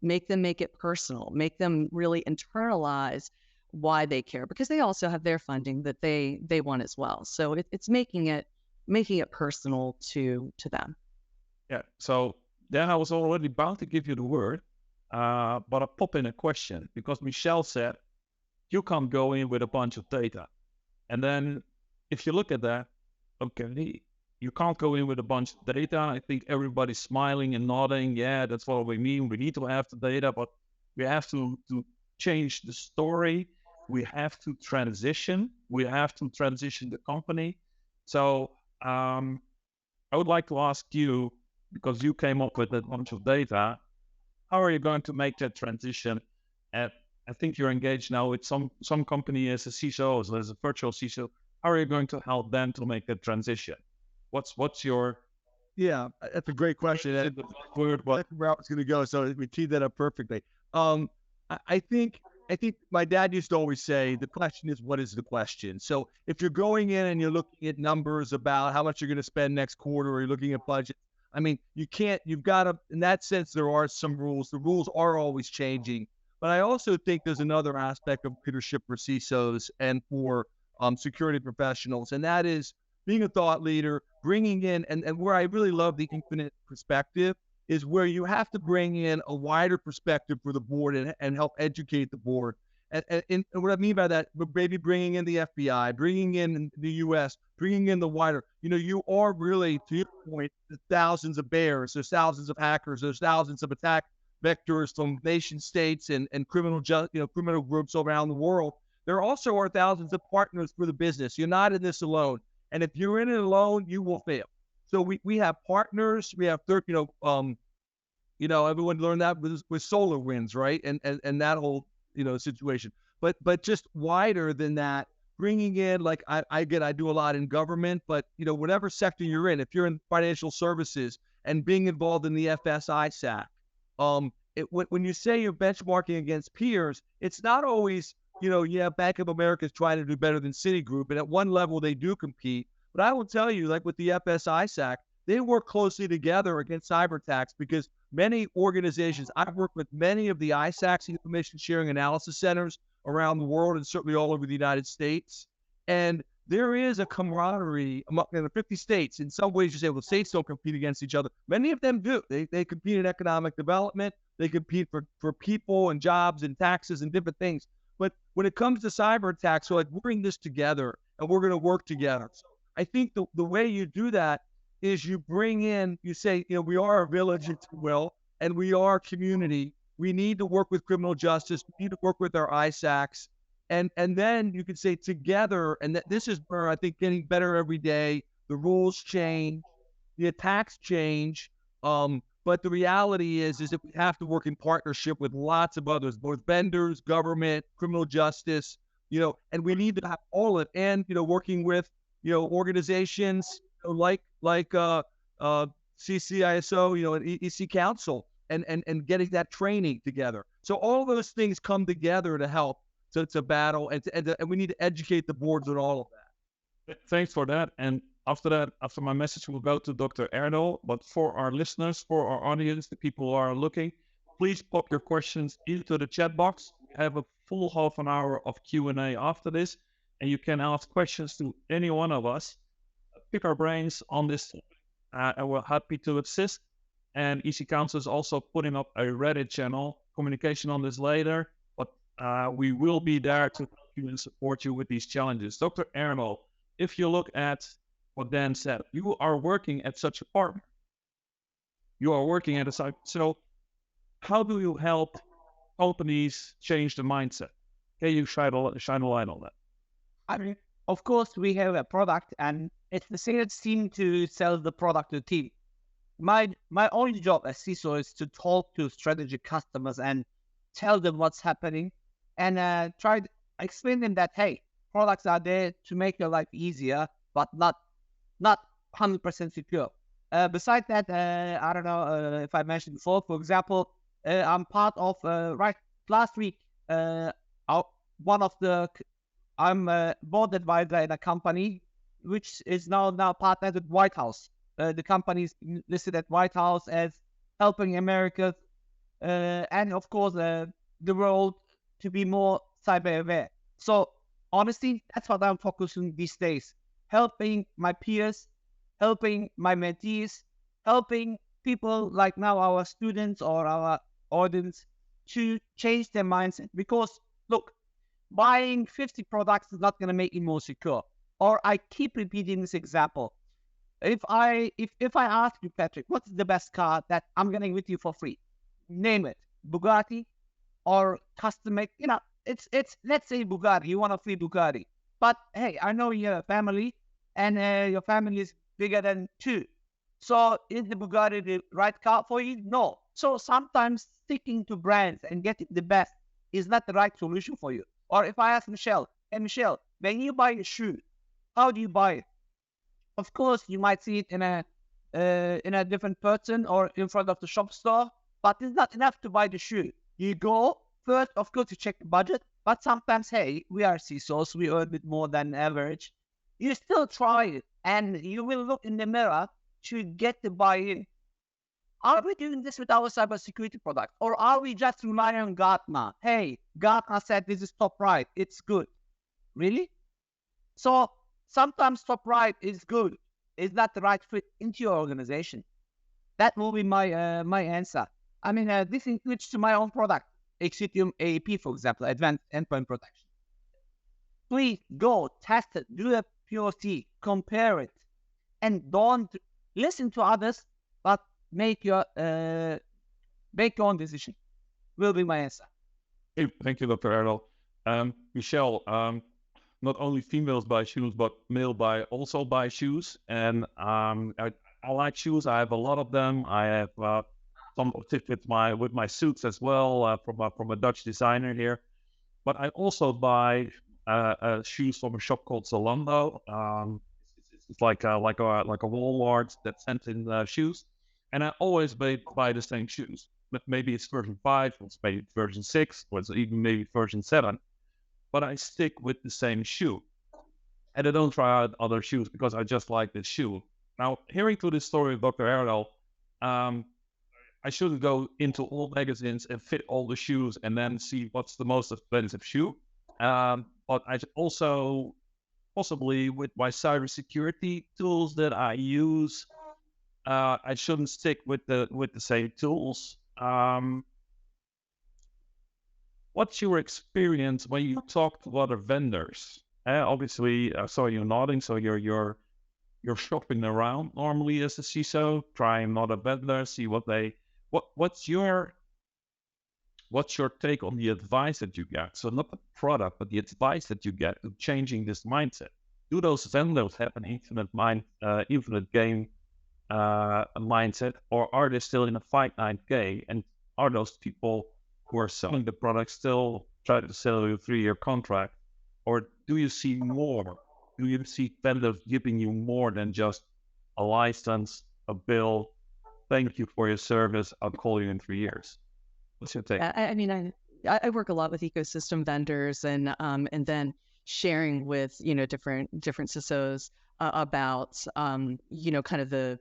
make them make it personal, make them really internalize why they care, because they also have their funding that they want as well. So it's making it personal to them. Yeah. So then I was already about to give you the word, but I pop in a question because Michele said you can't go in with a bunch of data, and then if you look at that, okay, you can't go in with a bunch of data. I think everybody's smiling and nodding. Yeah, that's what we mean. We need to have the data, but we have to change the story. We have to transition. We have to transition the company. So I would like to ask you, because you came up with a bunch of data, how are you going to make that transition? And I think you're engaged now with some company as a CISO, as a virtual CISO. How are you going to help them to make that transition? What's your that's a great question. That's where I was going to go. So we teed that up perfectly. I think my dad used to always say the question is, what is the question? So if you're going in and you're looking at numbers about how much you're going to spend next quarter, or you're looking at budget, I mean, you've got to, in that sense, there are some rules. The rules are always changing. But I also think there's another aspect of leadership for CISOs and for security professionals, and that is being a thought leader, bringing in, and where I really love the infinite perspective is where you have to bring in a wider perspective for the board and help educate the board. And what I mean by that, maybe bringing in the FBI, bringing in the U.S., bringing in the wider, you are really, to your point, thousands of bears, there's thousands of hackers, there's thousands of attack vectors from nation states and criminal groups around the world. There also are thousands of partners for the business. You're not in this alone. And if you're in it alone, you will fail. So we have partners, we have everyone learned that with SolarWinds, right? And that whole, situation. But just wider than that, bringing in, like I do a lot in government, but whatever sector you're in, if you're in financial services and being involved in the FSISAC, when you say you're benchmarking against peers, it's not always, Bank of America is trying to do better than Citigroup, and at one level they do compete. But I will tell you, like with the FSISAC, they work closely together against cyber attacks because many organizations, I've worked with many of the ISACs, information sharing analysis centers around the world and certainly all over the United States. And there is a camaraderie among the 50 states. In some ways, you say, well, states don't compete against each other. Many of them do. They compete in economic development. They compete for people and jobs and taxes and different things. But when it comes to cyber attacks, so like we're in this together and we're going to work together. So I think the way you do that is you bring in, you say, we are a village, if you will, and we are community. We need to work with criminal justice. We need to work with our ISACs. And then you can say together, and this is where I think getting better every day, the rules change, the attacks change. But the reality is that we have to work in partnership with lots of others, both vendors, government, criminal justice, and we need to have all of it. And, working with, organizations like CCISO, and EC Council and getting that training together. So all those things come together to help to battle, and we need to educate the boards on all of that. Thanks for that. And after my message, we'll go to Dr. Erdal. But for our listeners, for our audience, the people who are looking, please pop your questions into the chat box. We have a full half an hour of Q&A after this, and you can ask questions to any one of us. Pick our brains on this, and we're happy to assist. And EC Council is also putting up a Reddit channel. Communication on this later, but we will be there to help you and support you with these challenges. Dr. Erdal, if you look at what Dan said, you are working at such a partner. You are working at a site. So how do you help companies change the mindset? Can you shine a light on that? I mean, of course, we have a product, and it's the sales team to sell the product to the team. My only job as CISO is to talk to strategic customers and tell them what's happening, and try to explain them that, hey, products are there to make your life easier, but not 100% secure. Besides that, I don't know if I mentioned before, for example, I'm part of, last week, I'm a board advisor in a company which is now partnered with White House. The company is listed at White House as helping America and, of course, the world to be more cyber aware. So honestly, that's what I'm focusing these days, helping my peers, helping my mentees, helping people like now our students or our audience to change their mindset. Because look, buying 50 products is not going to make you more secure. Or I keep repeating this example. If I ask you, Patrick, what's the best car that I'm getting with you for free? Name it. Bugatti or custom make, it's let's say Bugatti. You want a free Bugatti. But hey, I know you have a family and your family is bigger than 2. So is the Bugatti the right car for you? No. So sometimes sticking to brands and getting the best is not the right solution for you. Or if I ask Michele, hey Michele, when you buy a shoe, how do you buy it? Of course, you might see it in a different person or in front of the shop store, but it's not enough to buy the shoe. You go first, of course, you check the budget, but sometimes, hey, we are CISOs, we earn a bit more than average. You still try it, and you will look in the mirror to get the buy-in. Are we doing this with our cybersecurity product, or are we just relying on Gartner? Hey, Gartner said this is top right, it's good. Really? So sometimes top right is good, is not the right fit into your organization. That will be my my answer. I mean, this includes to my own product, Exidium AEP, for example, Advanced Endpoint Protection. Please go test it, do a POC, compare it, and don't listen to others, but make your own decision. Will be my answer. Hey, thank you, Dr. Erdal. Michele, not only females buy shoes, but male also buy shoes. And I like shoes. I have a lot of them. I have some with my suits as well from a Dutch designer here. But I also buy shoes from a shop called Zalando. It's like a Walmart that sends in shoes, and I always buy the same shoes. But maybe it's version 5, or it's maybe version 6, or it's even maybe version 7. But I stick with the same shoe, and I don't try out other shoes because I just like this shoe. Now, hearing to the story of Dr. Erdal, I shouldn't go into all magazines and fit all the shoes and then see what's the most expensive shoe. But I also, possibly with my cybersecurity tools that I use, I shouldn't stick with the same tools. What's your experience when you talk to other vendors? Obviously, I saw you nodding, so you're shopping around normally as a CISO, trying other vendors, see what's your take on the advice that you get? So not the product, but the advice that you get to changing this mindset. Do those vendors have an infinite game mindset, or are they still in a finite game? And are those people who are selling the product still trying to sell you a 3-year contract? Or do you see more? Do you see vendors giving you more than just a license, a bill? Thank you for your service. I'll call you in 3 years. What's your take? I mean, I work a lot with ecosystem vendors and then sharing with, different CISOs about, kind of the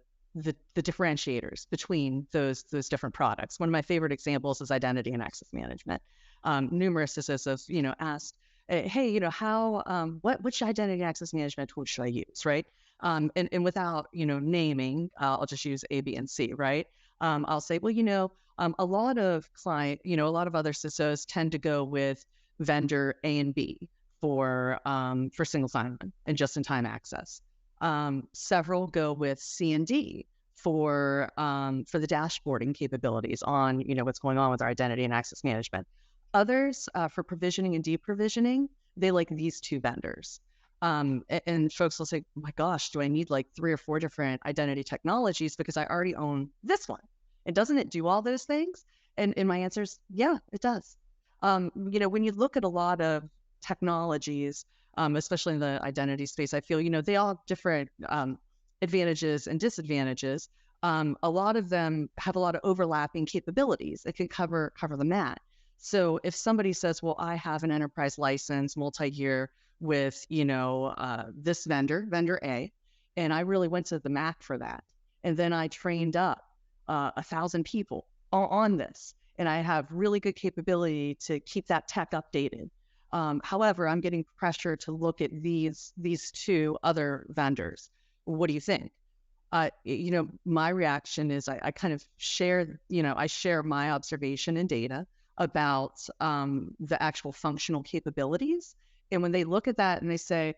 differentiators between those different products. One of my favorite examples is identity and access management. Numerous CISOs have, asked, hey, which identity and access management tool should I use, right? And without, naming, I'll just use A, B, and C, right? I'll say, well, a lot of a lot of other CISOs tend to go with vendor A and B for single sign-on and just-in-time access. Several go with C and D for the dashboarding capabilities on, what's going on with our identity and access management. Others, for provisioning and deprovisioning, they like these 2 vendors. And folks will say, oh my gosh, do I need like 3 or 4 different identity technologies because I already own this one? And doesn't it do all those things? And my answer is, yeah, it does. When you look at a lot of technologies, especially in the identity space, I feel, they all have different advantages and disadvantages. A lot of them have a lot of overlapping capabilities. It can cover the mat. So if somebody says, well, I have an enterprise license multi-year with, this vendor A, and I really went to the Mac for that. And then I trained up 1,000 people on this, and I have really good capability to keep that tech updated. However, I'm getting pressure to look at these two other vendors. What do you think? My reaction is I kind of share, I share my observation and data about the actual functional capabilities. And when they look at that and they say,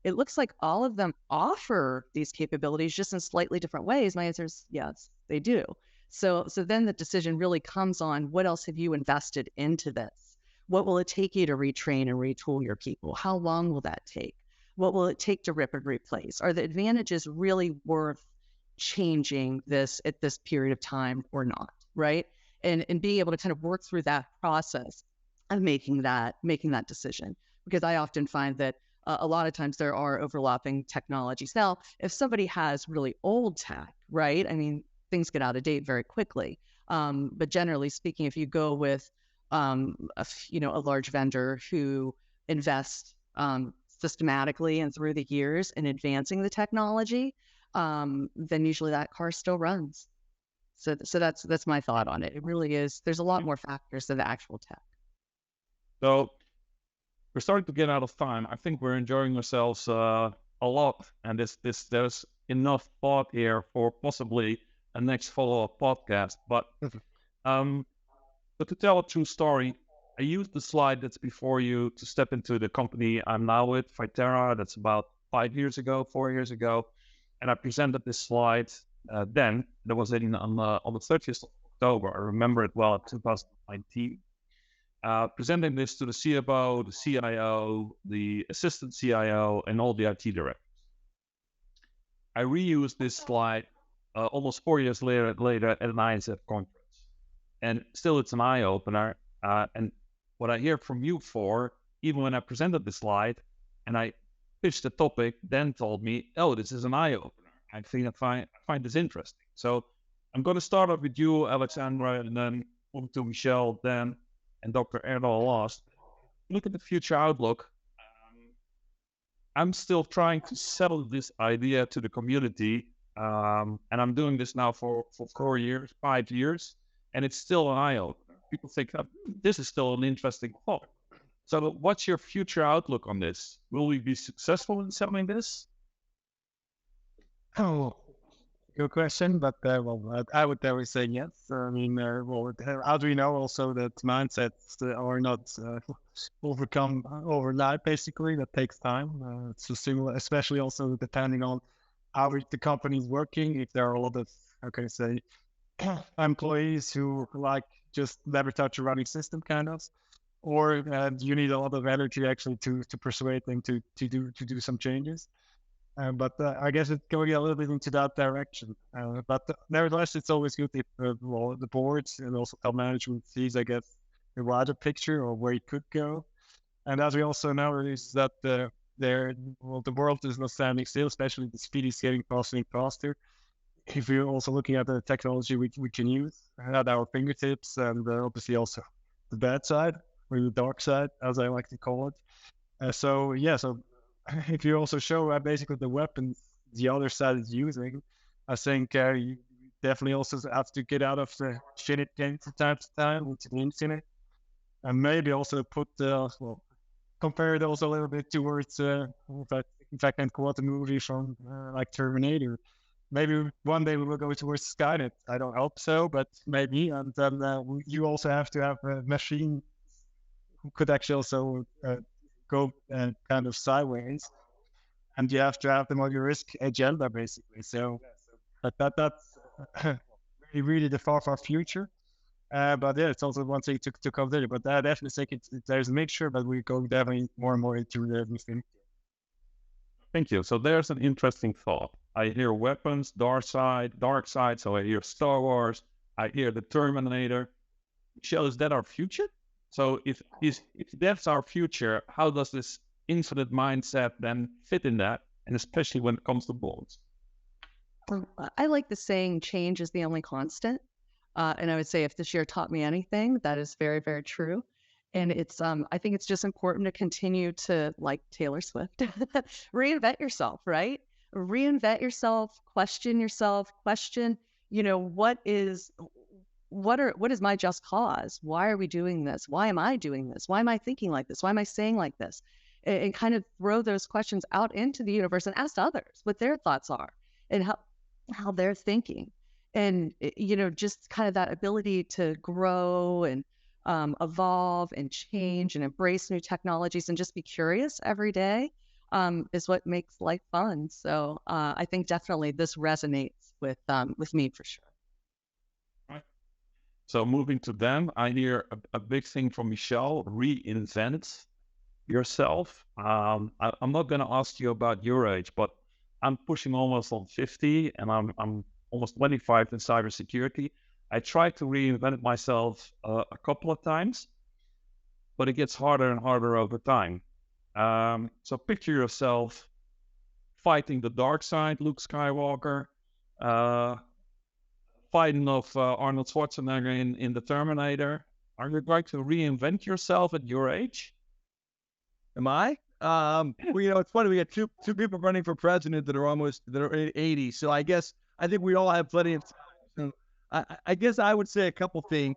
it looks like all of them offer these capabilities just in slightly different ways, my answer is yes, they do. So then the decision really comes on, what else have you invested into this? What will it take you to retrain and retool your people? How long will that take? What will it take to rip and replace? Are the advantages really worth changing this at this period of time or not, right? And being able to kind of work through that process of making that decision. Because I often find that a lot of times there are overlapping technologies. Now, if somebody has really old tech, right? I mean, things get out of date very quickly. But generally speaking, if you go with a large vendor who invests systematically and through the years in advancing the technology, then usually that car still runs. So that's my thought on it. It really is. There's a lot more factors than the actual tech. So we're starting to get out of time. I think we're enjoying ourselves a lot, and there's enough thought here for possibly a next follow-up podcast. But to tell a true story, I used the slide that's before you to step into the company I'm now with, Vitera. That's about 4 years ago. And I presented this slide then. That was on the 30th of October. I remember it well, 2019. Presenting this to the CFO, the CIO, the assistant CIO, and all the IT directors. I reused this slide almost 4 years later at an ISF conference. And still, it's an eye-opener. And what I hear from you even when I presented the slide and I pitched the topic, then told me, oh, this is an eye-opener. I find this interesting. So I'm going to start off with you, Alexandre, and then move to Michele, then, and Dr. Erdal last. Look at the future outlook. I'm still trying to sell this idea to the community, and I'm doing this now for 4 years, 5 years, and it's still an eye-opener. People think, this is still an interesting thought. So what's your future outlook on this? Will we be successful in selling this? Oh, good question, but I would definitely say yes. I mean, how do we know also that mindsets are not overcome overnight? Basically, that takes time. It's a similar, especially also depending on how the company is working. If there are a lot of, how can I say, employees who like just never touch a running system, kind of, or you need a lot of energy actually to persuade them to do some changes. But I guess it's going a little bit into that direction. But nevertheless, it's always good if the boards and also top management sees, I guess, a wider picture of where it could go. And as we also know, is that the world is not standing still, especially the speed is getting faster and faster. If we're also looking at the technology we can use at our fingertips, and obviously also the bad side or the dark side, as I like to call it. So if you also show basically the weapons the other side is using, I think you definitely also have to get out of the shit game from time to time into the internet, and maybe also put compare it also a little bit towards if I can quote a movie from like Terminator. Maybe one day we will go towards Skynet. I don't hope so, but maybe. And then you also have to have a machine who could actually also go kind of sideways, and you have to have them on your risk agenda, basically. So that's really the far future. But yeah, it's also one thing to consider. But I definitely think there's a mixture, but we're going definitely more and more into everything. Thank you. So there's an interesting thought. I hear weapons, dark side. So I hear Star Wars. I hear the Terminator. Michele, is that our future? So if that's our future, how does this infinite mindset then fit in that? And especially when it comes to boards. I like the saying, change is the only constant. And I would say if this year taught me anything, that is very, very true. And it's, I think it's just important to continue to, like Taylor Swift, reinvent yourself, right? Reinvent yourself, question, what what is my just cause? Why are we doing this? Why am I doing this? Why am I thinking like this? Why am I saying like this? And kind of throw those questions out into the universe and ask others what their thoughts are and how they're thinking. And, just kind of that ability to grow and evolve and change and embrace new technologies and just be curious every day is what makes life fun. So I think definitely this resonates with me for sure. Right. So moving to them, I hear a big thing from Michele: reinvent yourself. I'm not going to ask you about your age, but I'm pushing almost on 50, and I'm almost 25 in cybersecurity. I tried to reinvent myself a couple of times, but it gets harder and harder over time. So picture yourself fighting the dark side, Luke Skywalker, fighting off Arnold Schwarzenegger in the Terminator. Are you going to reinvent yourself at your age? Am I? Well, it's funny. We got two people running for president that are 80. So I think we all have plenty of time. So I guess I would say a couple things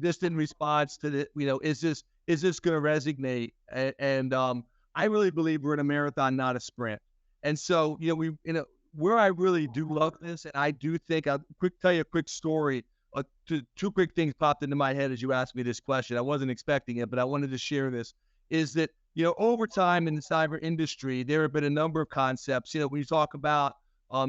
just in response to the, is this going to resonate? And I really believe we're in a marathon, not a sprint. And so, where I really do love this, and I do think I'll tell you a quick story. Two quick things popped into my head as you asked me this question. I wasn't expecting it, but I wanted to share this. Is that, over time in the cyber industry, there have been a number of concepts. When you talk about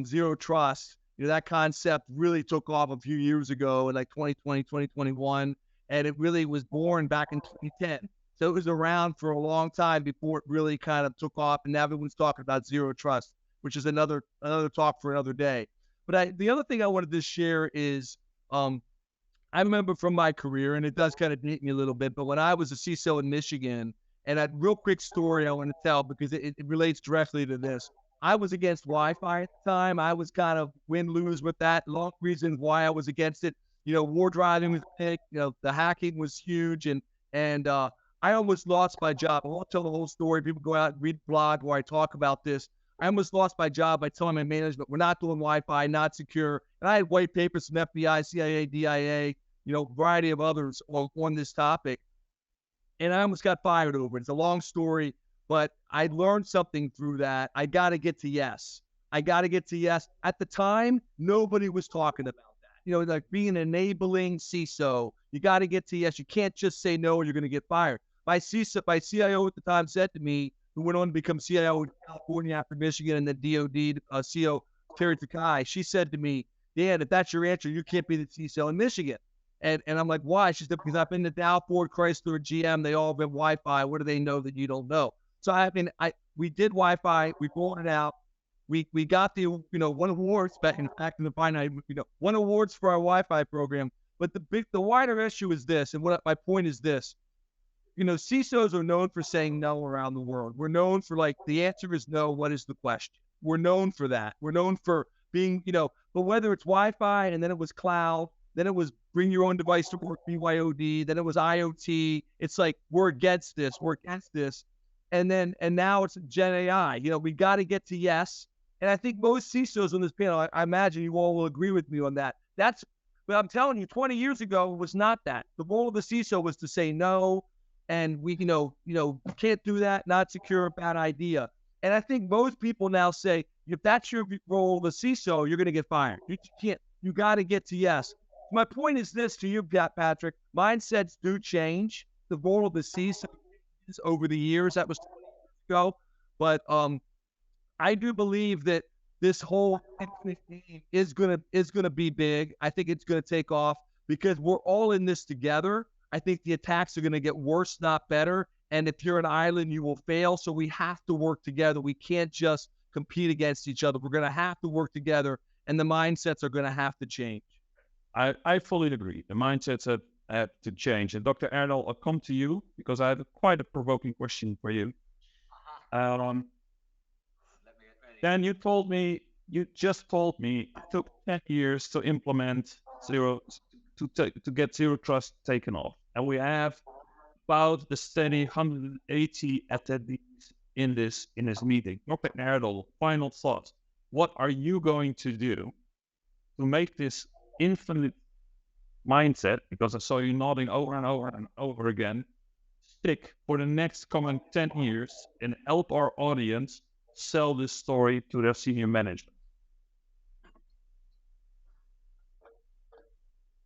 zero trust, that concept really took off a few years ago in like 2020, 2021, and it really was born back in 2010. So it was around for a long time before it really kind of took off, and now everyone's talking about zero trust, which is another talk for another day. But the other thing I wanted to share is I remember from my career, and it does kind of date me a little bit, but when I was a CISO in Michigan, and a real quick story I want to tell because it relates directly to this. I was against Wi-Fi at the time. I was kind of win-lose with that. Long reasons why I was against it. War driving was big. The hacking was huge, and I almost lost my job. I won't tell the whole story. People go out and read the blog where I talk about this. I almost lost my job by telling my management, we're not doing Wi-Fi, not secure. And I had white papers from FBI, CIA, DIA, variety of others on this topic. And I almost got fired over it. It's a long story, but I learned something through that. I got to get to yes. At the time, nobody was talking about that. Like being an enabling CISO, you got to get to yes. You can't just say no or you're going to get fired. My CIO at the time said to me, who went on to become CIO in California after Michigan and then DOD, CO Terry Takai, she said to me, Dan, if that's your answer, you can't be the CISO in Michigan. And I'm like, why? She said, because I've been to Dow, Ford, Chrysler, GM. They all have Wi-Fi. What do they know that you don't know? So we did Wi-Fi. We rolled it out. We got the won awards back in the Finite. Won awards for our Wi-Fi program. But the wider issue is this, and what my point is this. CISOs are known for saying no around the world. We're known for the answer is no. What is the question? We're known for that. We're known for being but whether it's Wi-Fi and then it was cloud. Then it was bring your own device to work, BYOD. Then it was IoT. It's like, we're against this. And now it's Gen AI. We got to get to yes. And I think most CISOs on this panel, I imagine you all will agree with me on that. But I'm telling you, 20 years ago, it was not that. The role of the CISO was to say no. And we, can't do that. Not secure, bad idea. And I think most people now say, if that's your role of the CISO, you're going to get fired. You got to get to yes. My point is this to you, Patric. Mindsets do change. The role of the CISO over the years, that was 20 years ago. But I do believe that this whole game is gonna be big. I think it's gonna take off because we're all in this together. I think the attacks are gonna get worse, not better. And if you're an island, you will fail. So we have to work together. We can't just compete against each other. We're gonna have to work together, and the mindsets are gonna have to change. I fully agree. The mindsets have to change. And Dr. Erdal, I'll come to you because I have quite a provoking question for you. Dan, you just told me it took 10 years to implement to get zero trust taken off. And we have about the steady 180 attendees in this meeting. Dr. Erdal, final thoughts. What are you going to do to make this infinite mindset, because I saw you nodding over and over and over again, stick for the next coming 10 years and help our audience sell this story to their senior management?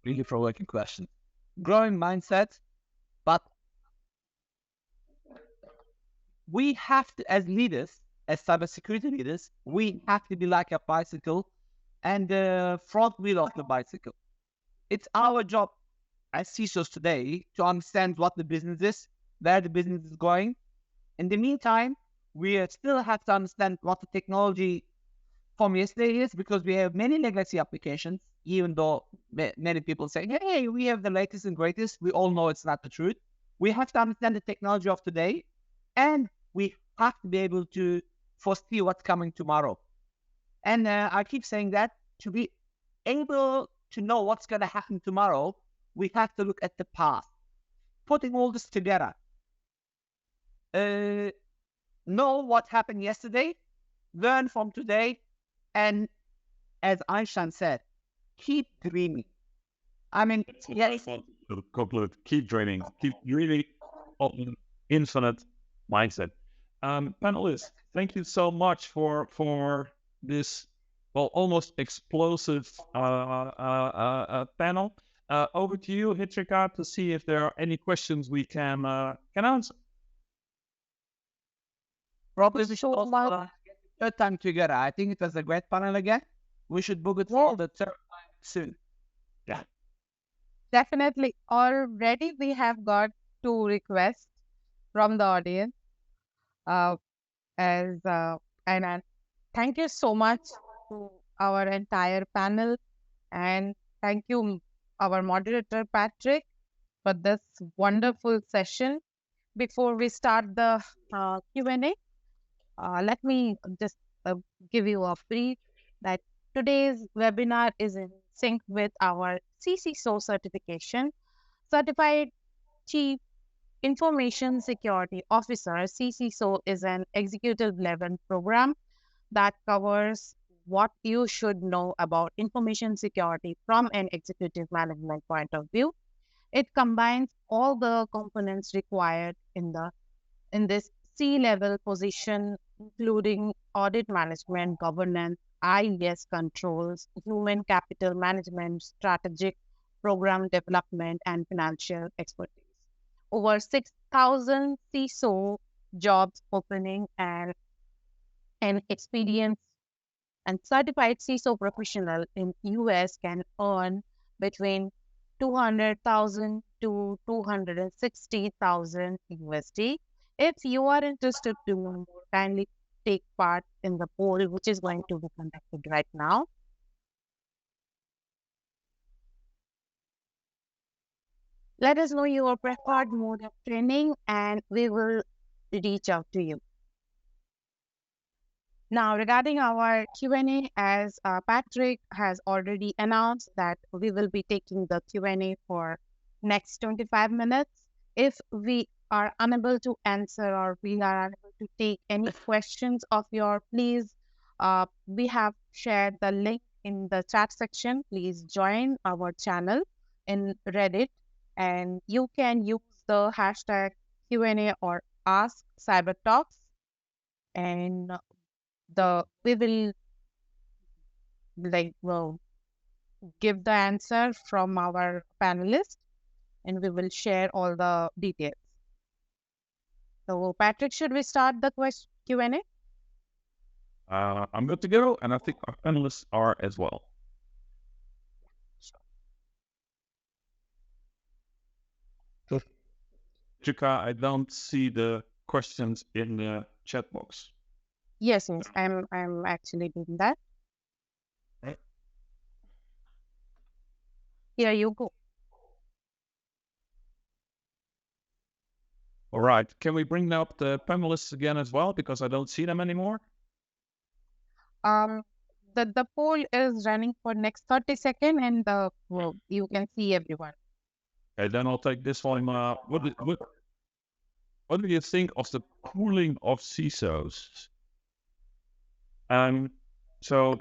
Really provoking question. Growing mindset, but we have to, as leaders, as cybersecurity leaders, we have to be like a bicycle and the front wheel of the bicycle. It's our job as CISOs today to understand what the business is, where the business is going. In the meantime, we still have to understand what the technology from yesterday is, because we have many legacy applications, even though many people say, hey, we have the latest and greatest. We all know it's not the truth. We have to understand the technology of today, and we have to be able to foresee what's coming tomorrow. And I keep saying that to be able to know what's going to happen tomorrow, we have to look at the past. Putting all this together, know what happened yesterday, learn from today, and as Einstein said, keep dreaming. I mean, yes. To conclude, keep dreaming of an infinite mindset. Panelists, thank you so much for this, well, almost explosive panel. Over to you, Hitrika, to see if there are any questions we can answer. Probably we should also third time together. I think it was a great panel again. We should book it for the third time soon. Yeah. Definitely. Already we have got 2 requests from the audience. And thank you so much to our entire panel, and thank you our moderator Patrick for this wonderful session. Before we start the Q&A, let me just give you a brief that today's webinar is in sync with our CCSO certification, Certified Chief Information Security Officer. CCSO is an executive level program that covers what you should know about information security from an executive management point of view. It combines all the components required in this C-level position, including audit management, governance, IES controls, human capital management, strategic program development, and financial expertise. Over 6,000 CISO jobs opening, and an experienced and certified CISO professional in US can earn between 200,000 to 260,000 USD. If you are interested to know more, kindly take part in the poll, which is going to be conducted right now. Let us know your preferred mode of training, and we will reach out to you. Now, regarding our Q&A, as Patrick has already announced that we will be taking the Q&A for next 25 minutes. If we are unable to answer or we are unable to take any questions of your, please, we have shared the link in the chat section. Please join our channel in Reddit, and you can use the hashtag Q&A or Ask Cyber Talks, and we will give the answer from our panelists, and we will share all the details. So, Patrick, should we start the Q&A? I'm good to go, and I think our panelists are as well. Jika, I don't see the questions in the chat box. Yes, I'm actually doing that. Right. Here you go. All right. Can we bring up the panelists again as well, because I don't see them anymore? The poll is running for next 30 seconds, and you can see everyone. Okay, then I'll take this one. What do you think of the pooling of CISOs? So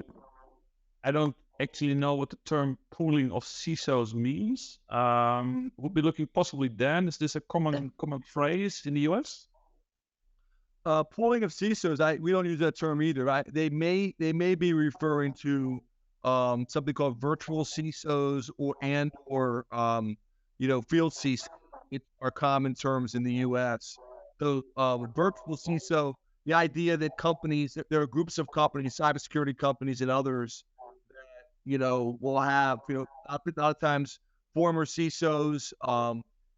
I don't actually know what the term pooling of CISOs means. We'll be looking possibly then. Is this a common phrase in the US? Pooling of CISOs, we don't use that term either, right? They may be referring to something called virtual CISOs or field CISOs. It are common terms in the US. So virtual CISO, the idea that companies, there are groups of companies, cybersecurity companies and others that, will have, a lot of times former CISOs,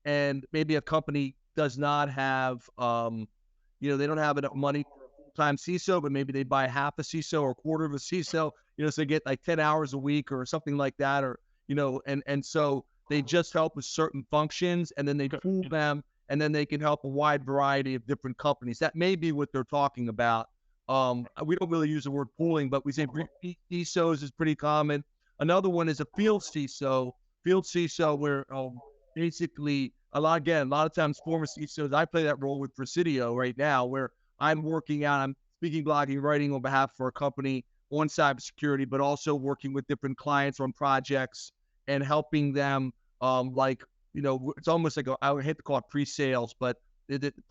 and maybe a company does not have, they don't have enough money for a full-time CISO, but maybe they buy half a CISO or a quarter of a CISO, so they get like 10 hours a week or something like that, or, and so they just help with certain functions and then they pool them and then they can help a wide variety of different companies. That may be what they're talking about. We don't really use the word pooling, but we say CISOs is pretty common. Another one is a field CISO. Field CISO where basically a lot of times former CISOs, I play that role with Presidio right now, where I'm speaking, blogging, writing on behalf of our company on cybersecurity, but also working with different clients on projects and helping them, it's almost like I would hate to call it pre-sales, but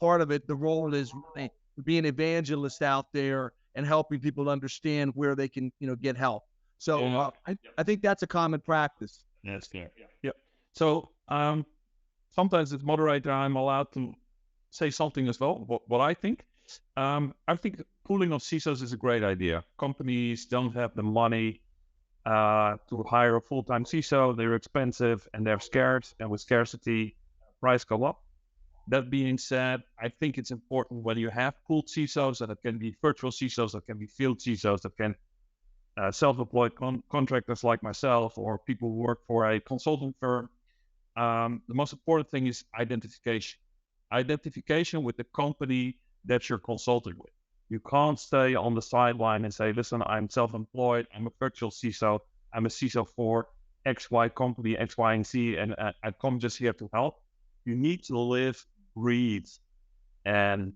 part of it, the role is really be an evangelist out there and helping people understand where they can, get help. So I think that's a common practice. Yes, yeah. So sometimes as moderator, I'm allowed to say something as well, what I think. I think pooling of CISOs is a great idea. Companies don't have the money to hire a full-time CISO. They're expensive and they're scarce, and with scarcity, price go up. That being said, I think it's important when you have pooled CISOs, and it can be virtual CISOs, that can be field CISOs, that can self-employed contractors like myself, or people who work for a consulting firm. The most important thing is identification. Identification with the company that you're consulting with. You can't stay on the sideline and say, listen, I'm self-employed, I'm a virtual CISO, I'm a CISO for XY company, X, Y, and Z, and I come just here to help. You need to live, breathe, and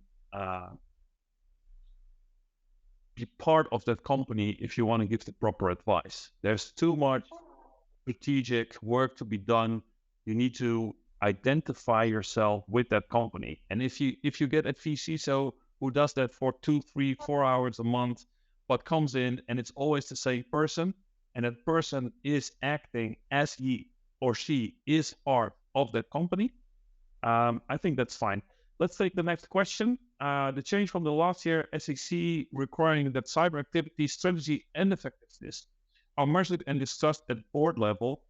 be part of that company if you want to give the proper advice. There's too much strategic work to be done. You need to identify yourself with that company. And if you get a vCISO who does that for 2, 3, 4 hours a month, but comes in and it's always the same person, and that person is acting as he or she is part of that company, I think that's fine. Let's take the next question. The change from the last year, SEC requiring that cyber activity, strategy, and effectiveness are measured and discussed at board level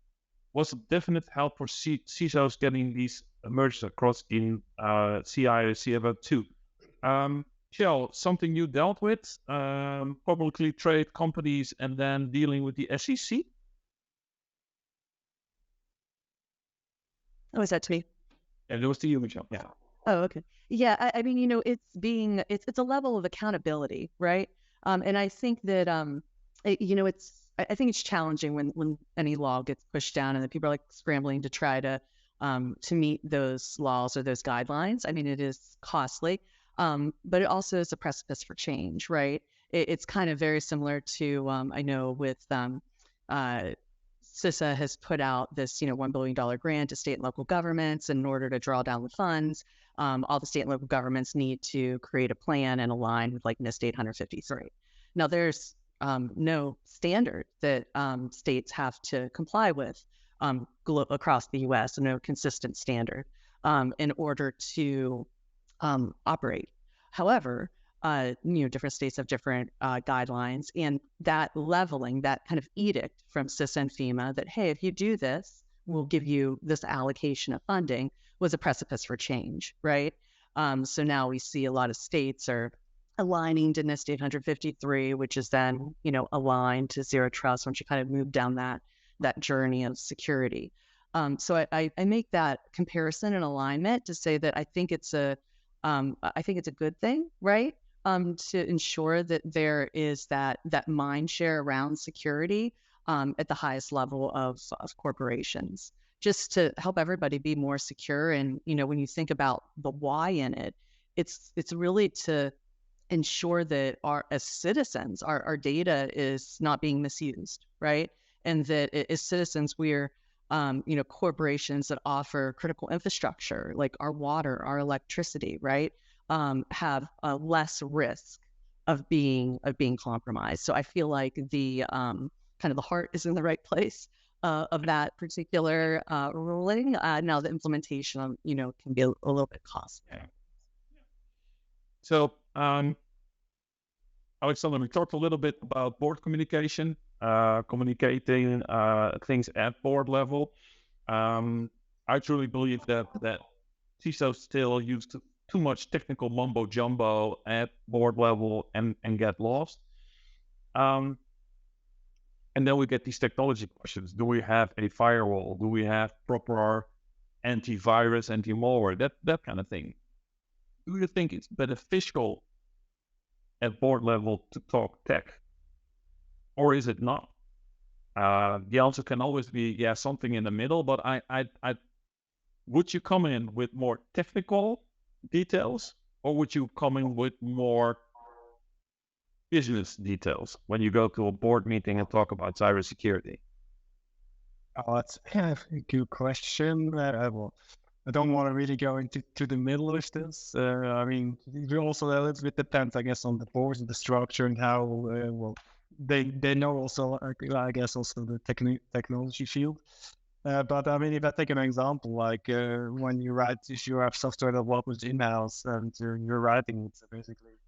was a definite help for CISOs getting these merged across in CIO, CFO 2. Michele, something you dealt with, publicly traded companies and then dealing with the SEC? Oh, is that to me? And it was to you, Michele. Yeah. Oh, okay. Yeah, I mean, it's a level of accountability, right? And I think that I think it's challenging when any law gets pushed down and that people are like scrambling to try to meet those laws or those guidelines. I mean, it is costly, but it also is a precipice for change, right? It's kind of very similar to I know with CISA has put out this $1 billion grant to state and local governments, and in order to draw down the funds, all the state and local governments need to create a plan and align with like NIST 853. Now there's no standard that states have to comply with across the U.S., no consistent standard in order to operate. However, different states have different guidelines, and that leveling, that kind of edict from CISA and FEMA that, hey, if you do this, we'll give you this allocation of funding, was a precipice for change, right? So now we see a lot of states are aligning to NIST 853, which is then, aligned to zero trust once you kind of move down that journey of security. So I make that comparison and alignment to say that I think it's a good thing, right? To ensure that there is that mind share around security at the highest level of corporations, just to help everybody be more secure. And when you think about the why in it, it's really to ensure that as citizens, our data is not being misused, right? and that as citizens, we're corporations that offer critical infrastructure like our water, our electricity, right, have less risk of being compromised. So I feel like the kind of the heart is in the right place of that particular ruling. Now the implementation, can be a little bit costly. So, Alexandre, we talked a little bit about board communication, communicating things at board level. I truly believe that CISOs still use too much technical mumbo jumbo at board level and get lost. And then we get these technology questions. Do we have a firewall? Do we have proper antivirus, anti-malware, that kind of thing? Do you think it's beneficial at board level to talk tech, or is it not? The answer can always be, yeah, something in the middle, but I would you come in with more technical details, or would you come in with more business details when you go to a board meeting and talk about cybersecurity? Oh, that's a good question. I don't want to really go into the middle of this. I mean, it also a little bit depends, I guess, on the board and the structure and how they know also, I guess, also the technology field. But I mean, if I take an example, like when you write, if you have software development in-house and you're writing it, so basically,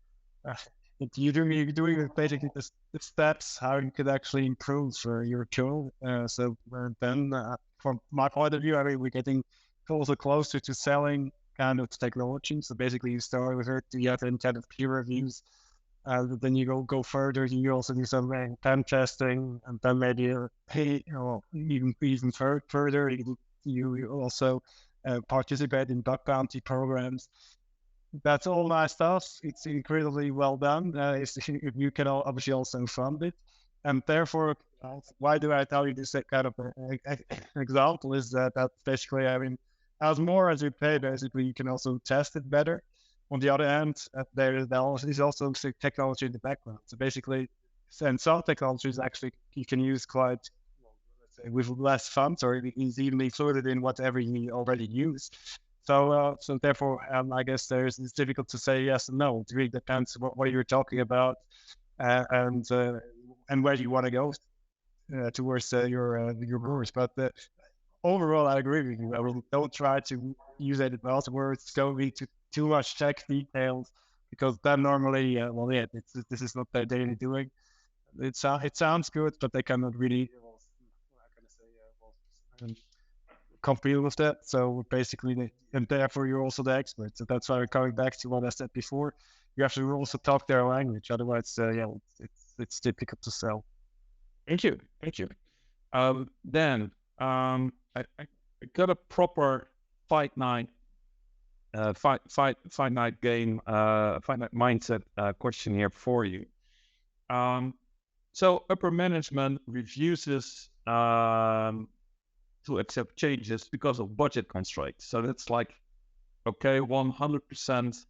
you're doing basically the steps how you could actually improve your tool. So then, from my point of view, I mean, we're getting also closer to selling kind of technology. So basically, you start with it, you have kind of peer reviews. Then you go further. You also do some pen testing, and then maybe even further. You also participate in bug bounty programs. That's all nice stuff. It's incredibly well done. If you can obviously also fund it, and therefore, why do I tell you this kind of example? Is that basically, I mean, as more as you pay, basically, you can also test it better. On the other hand, there is also technology in the background. So basically, and some technologies actually you can use quite, let's say, with less funds, or it's even included in whatever you already use. So therefore, I guess it's difficult to say yes and no. It really depends what you're talking about and where you want to go towards your goals. But overall, I agree with you. I really don't try to use any buzzwords. Don't need too much tech details, because then normally, this is not their daily doing. It sounds good, but they cannot really, compete with that. So basically, and therefore you're also the expert. So that's why we're coming back to what I said before. You have to also talk their language. Otherwise, it's difficult to sell. Thank you. Then I got a proper Finite game, Finite mindset question here for you. So upper management refuses to accept changes because of budget constraints. So that's like, okay, 100%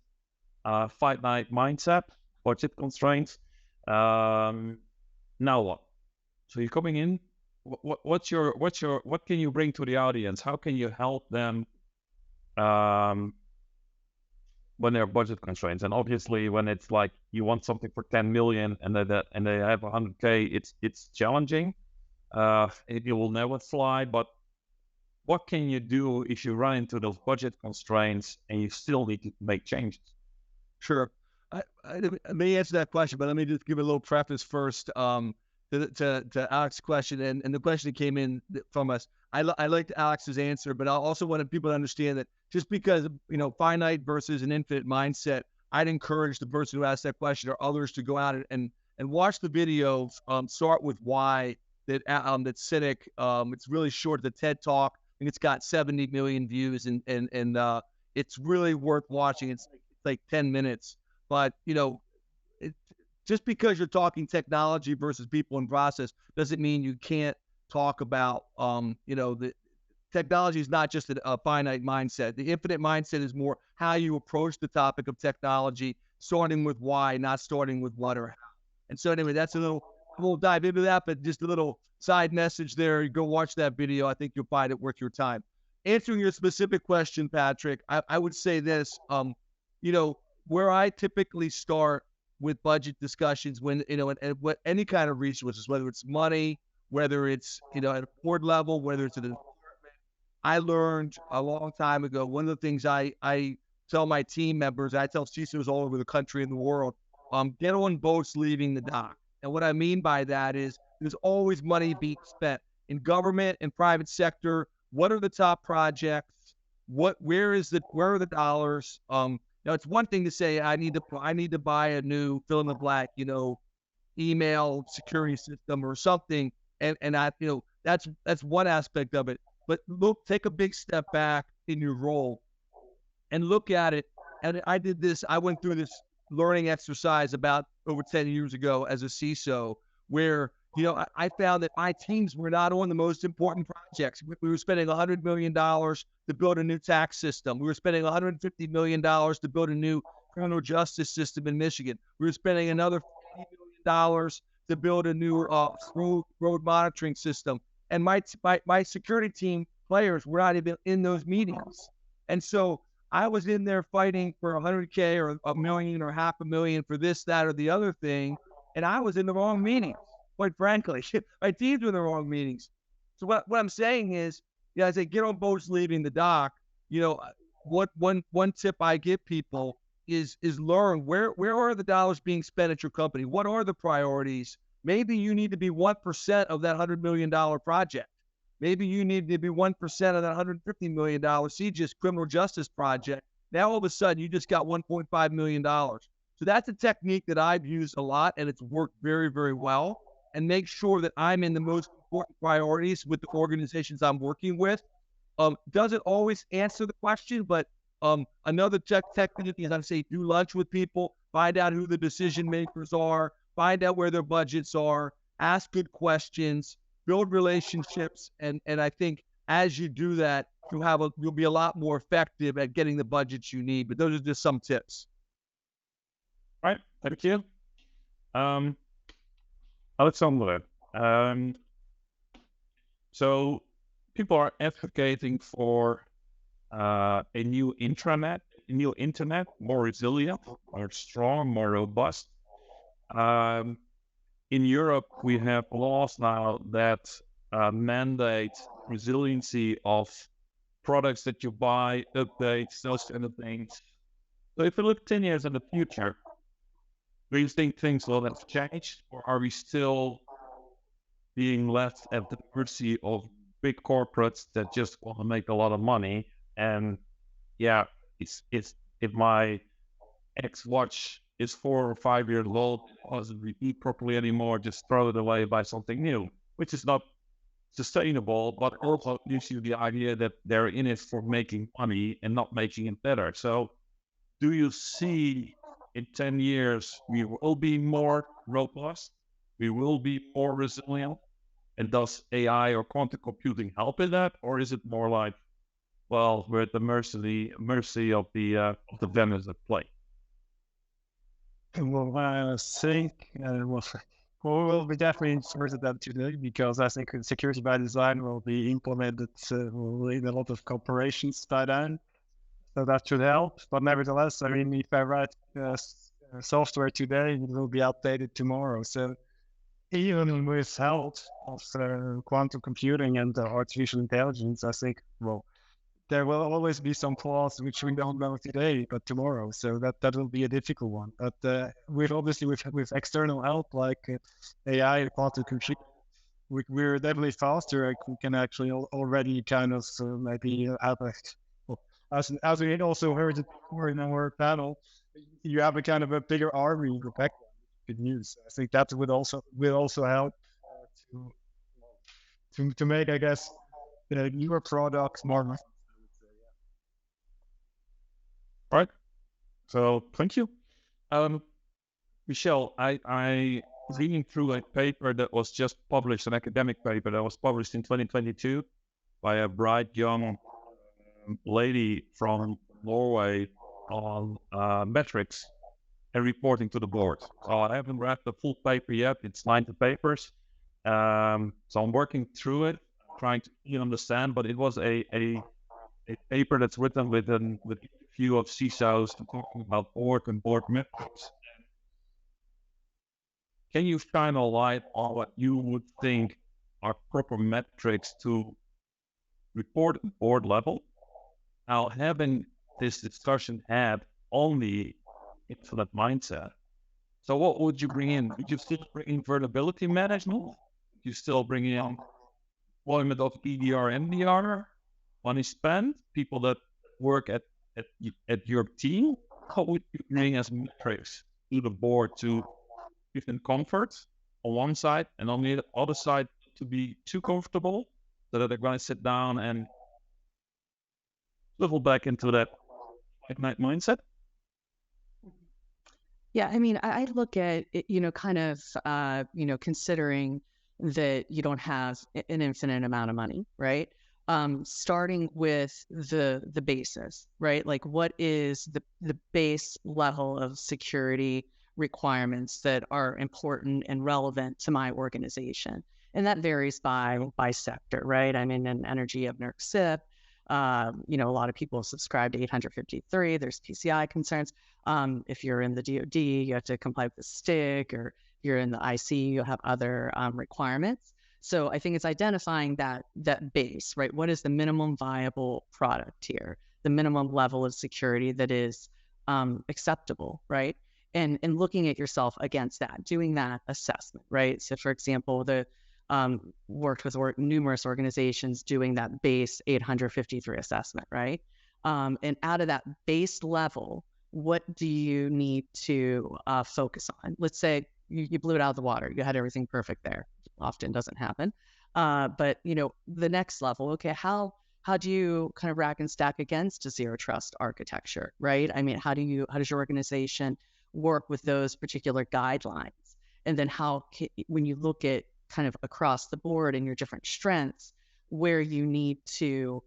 Finite mindset, budget constraints. Now what? So you're coming in. What can you bring to the audience? How can you help them when there are budget constraints? And obviously, when it's like you want something for 10 million and they have 100K, it's challenging. It will never fly. But what can you do if you run into those budget constraints and you still need to make changes? Sure. I may answer that question, but let me just give a little preface first to Alex's question. And the question that came in from us, I liked Alex's answer, but I also wanted people to understand that just because, finite versus an infinite mindset, I'd encourage the person who asked that question or others to go out and watch the video. Start with why that cynic. It's really short. The TED Talk, I think it's got 70 million views, and it's really worth watching. It's like 10 minutes, but just because you're talking technology versus people and process doesn't mean you can't talk about, the technology is not just a finite mindset. The infinite mindset is more how you approach the topic of technology, starting with why, not starting with what or how. And so anyway, that's a little won't dive into that, but just a little side message there. Go watch that video. I think you'll find it worth your time. Answering your specific question, Patrick, I would say this, where I typically start with budget discussions when, and what any kind of resources, whether it's money, whether it's, at a board level, whether it's at a I learned a long time ago, one of the things I tell my team members, I tell CISOs all over the country and the world, get on boats leaving the dock. And what I mean by that is there's always money being spent in government and private sector. What are the top projects? Where are the dollars? It's one thing to say I need to buy a new fill in the blank, email security system or something, and that's one aspect of it. But take a big step back in your role and look at it. And I went through this learning exercise about over 10 years ago as a CISO, where, I found that my teams were not on the most important projects. We were spending $100 million to build a new tax system. We were spending $150 million to build a new criminal justice system in Michigan. We were spending another $50 million to build a new road monitoring system. And my security team players were not even in those meetings. And so I was in there fighting for 100K or $1 million or $500,000 for this, that, or the other thing. And I was in the wrong meetings, quite frankly. My teams were in the wrong meetings. So what I'm saying is, as I get on boats leaving the dock, what one tip I give people is learn where are the dollars being spent at your company? What are the priorities? Maybe you need to be 1% of that $100 million project. Maybe you need to be 1% of that $150 million CJIS criminal justice project. Now, all of a sudden, you just got $1.5 million. So that's a technique that I've used a lot, and it's worked very, very well. And make sure that I'm in the most important priorities with the organizations I'm working with. Doesn't always answer the question, but another technique is I say do lunch with people, find out who the decision makers are, find out where their budgets are, ask good questions, build relationships, and I think as you do that, you'll be a lot more effective at getting the budgets you need. But those are just some tips. All right, thank you. Alexandre, so people are advocating for a new internet, more resilient, more strong, more robust. In Europe, we have laws now that mandate resiliency of products that you buy, updates, those kind of things. So if we look 10 years in the future, do you think things will have changed, or are we still being left at the mercy of big corporates that just want to make a lot of money? And if my X watch is 4 or 5 years old, doesn't repeat properly anymore, just throw it away, buy something new, which is not sustainable, but also gives you the idea that they're in it for making money and not making it better. So do you see in 10 years, we will be more robust, we will be more resilient, and does AI or quantum computing help in that? Or is it more like, well, we're at the mercy of the vendors at play? Well, I think we'll be definitely first at that today, because I think security by design will be implemented in a lot of corporations by then. So that should help. But nevertheless, I mean, if I write software today, it will be updated tomorrow. So even with help of quantum computing and artificial intelligence, I think, well, there will always be some flaws which we don't know today, but tomorrow. So that will be a difficult one. But with external help like AI and quantum computing, we're definitely faster. We can actually already kind of maybe have a, well, as we also heard it before in our panel, you have a kind of a bigger army in the background you could use. I think that will also help to make, I guess, the newer products more. All right. So thank you. Michele, I was reading through a paper that was just published, an academic paper that was published in 2022 by a bright young lady from Norway on metrics. and reporting to the board. So I haven't read the full paper yet. It's 90 papers. So I'm working through it, trying to really understand, but it was a paper that's written with a few of CISOs talking about board and board metrics. Can you shine a light on what you would think are proper metrics to report at board level? Now, having this discussion had on the infinite mindset, so what would you bring in? Would you still bring in vulnerability management? Would you still bring in deployment of EDR, MDR, money spent, people that work at your team? How would you bring as metrics to the board to give them comfort on one side, and on the other side to be too comfortable so that they're going to sit down and swivel back into that Finite mindset? Yeah, I mean, I look at it, kind of, considering that you don't have an infinite amount of money, right? Starting with the basis, right? Like, what is the base level of security requirements that are important and relevant to my organization? And that varies by sector, right? I mean, in energy, you have NERC CIP. A lot of people subscribe to 853. There's PCI concerns. If you're in the DoD, you have to comply with the STIC, or you're in the IC, you'll have other requirements. So I think it's identifying that base, right? What is the minimum viable product here? The minimum level of security that is acceptable, right? And looking at yourself against that, doing that assessment, right? So for example, worked with numerous organizations doing that base 853 assessment, right? And out of that base level, what do you need to focus on? Let's say you blew it out of the water. You had everything perfect there. Often doesn't happen. But the next level, okay, how do you kind of rack and stack against a zero trust architecture, right? I mean, how does your organization work with those particular guidelines? And then when you look at kind of across the board and your different strengths, where you need to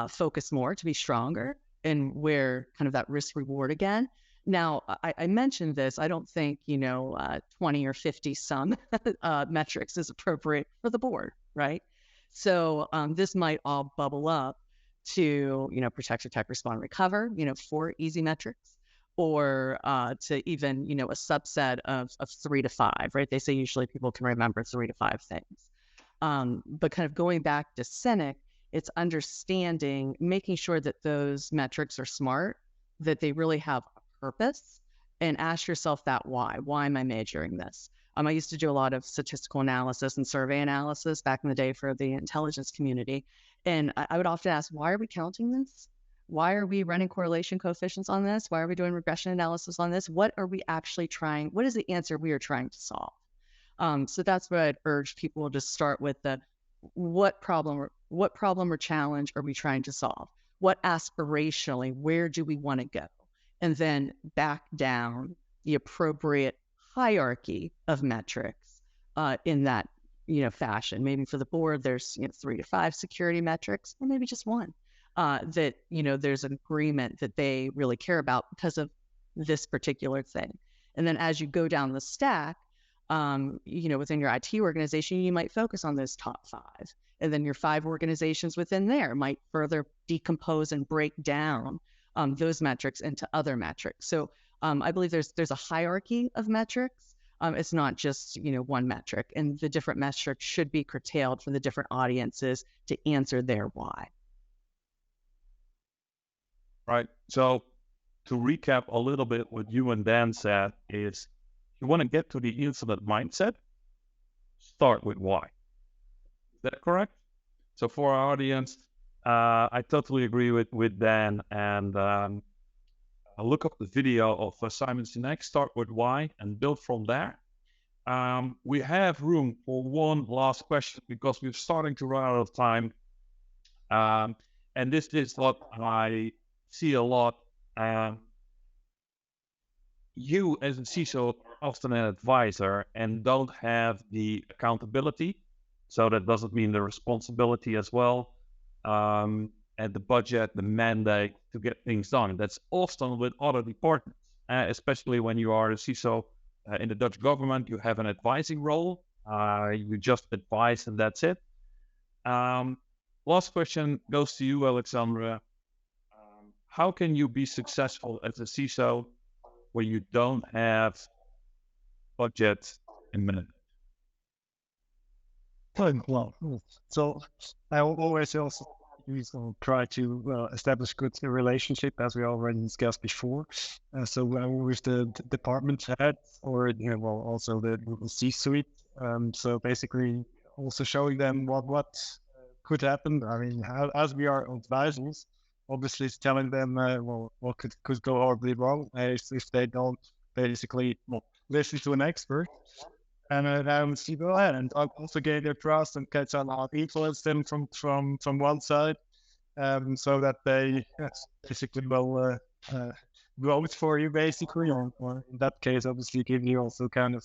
focus more to be stronger, and where kind of that risk reward again. Now, I mentioned this. I don't think 20 or 50 some metrics is appropriate for the board, right? So this might all bubble up to protect, detect, respond, recover, 4 easy metrics, or to even a subset of 3 to 5, right? They say usually people can remember 3 to 5 things. But kind of going back to Cynic, it's understanding, making sure that those metrics are smart, that they really have a purpose, and ask yourself that why. Why am I measuring this? I used to do a lot of statistical analysis and survey analysis back in the day for the intelligence community. And I would often ask, why are we counting this? Why are we running correlation coefficients on this? Why are we doing regression analysis on this? What are we actually trying? What is the answer we are trying to solve? So that's what I'd urge people to start with: what problem or challenge are we trying to solve? What aspirationally, where do we want to go? And then back down the appropriate hierarchy of metrics in that fashion. Maybe for the board, there's 3 to 5 security metrics, or maybe just one. That there's an agreement that they really care about because of this particular thing. And then as you go down the stack, within your IT organization, you might focus on those top 5, and then your 5 organizations within there might further decompose and break down those metrics into other metrics. So I believe there's a hierarchy of metrics. It's not just one metric, and the different metrics should be curtailed for the different audiences to answer their why. Right. So to recap a little bit what you and Dan said is, you want to get to the infinite mindset, start with why. Is that correct? So for our audience, I totally agree with Dan, and I'll look up the video of Simon Sinek, start with why and build from there. We have room for one last question because we're starting to run out of time. And this is what I see a lot. You as a CISO are often an advisor and don't have the accountability. So that doesn't mean the responsibility as well. And the budget, the mandate to get things done. That's often with other departments. especially when you are a CISO in the Dutch government. You have an advising role. You just advise and that's it. Last question goes to you, Alexandre. How can you be successful as a CISO where you don't have budget in minute? Well, so I always also try to establish good relationship, as we already discussed before. So with the department head or also the C-suite. So basically, also showing them what could happen. I mean, as we are advisors, obviously it's telling them what could go horribly wrong if they don't basically listen to an expert. And see go ahead and also gain their trust and catch on influence them from one side, so that they basically will vote for you basically, or in that case, obviously give you also kind of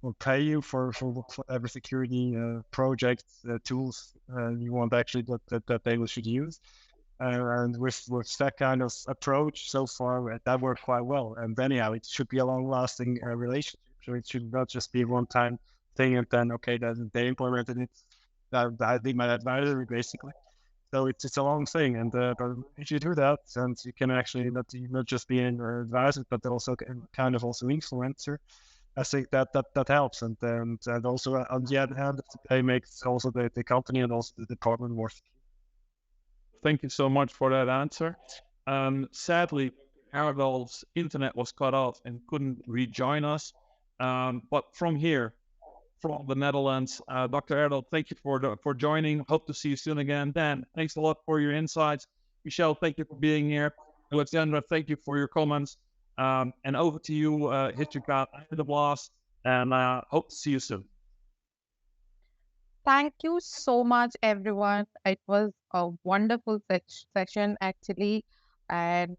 will pay you for whatever security projects tools you want actually that they should use. And with that kind of approach so far, that worked quite well. And anyhow, it should be a long-lasting relationship. So it should not just be a one-time thing and then, okay, they implemented it. I did my advisory, basically. So it's a long thing. And but if you do that, and you can actually not just be an advisor, but also kind of also influencer, I think that helps. And also, on the other hand, they make also the company and also the department more secure. Thank you so much for that answer. Sadly, Erdal's internet was cut off and couldn't rejoin us. But from here, from the Netherlands, Dr. Erdal, thank you for joining. Hope to see you soon again. Dan, thanks a lot for your insights. Michele, thank you for being here. Alexandre, thank you for your comments. And over to you, Hichika, the blast, and hope to see you soon. Thank you so much, everyone. It was a wonderful session, actually, and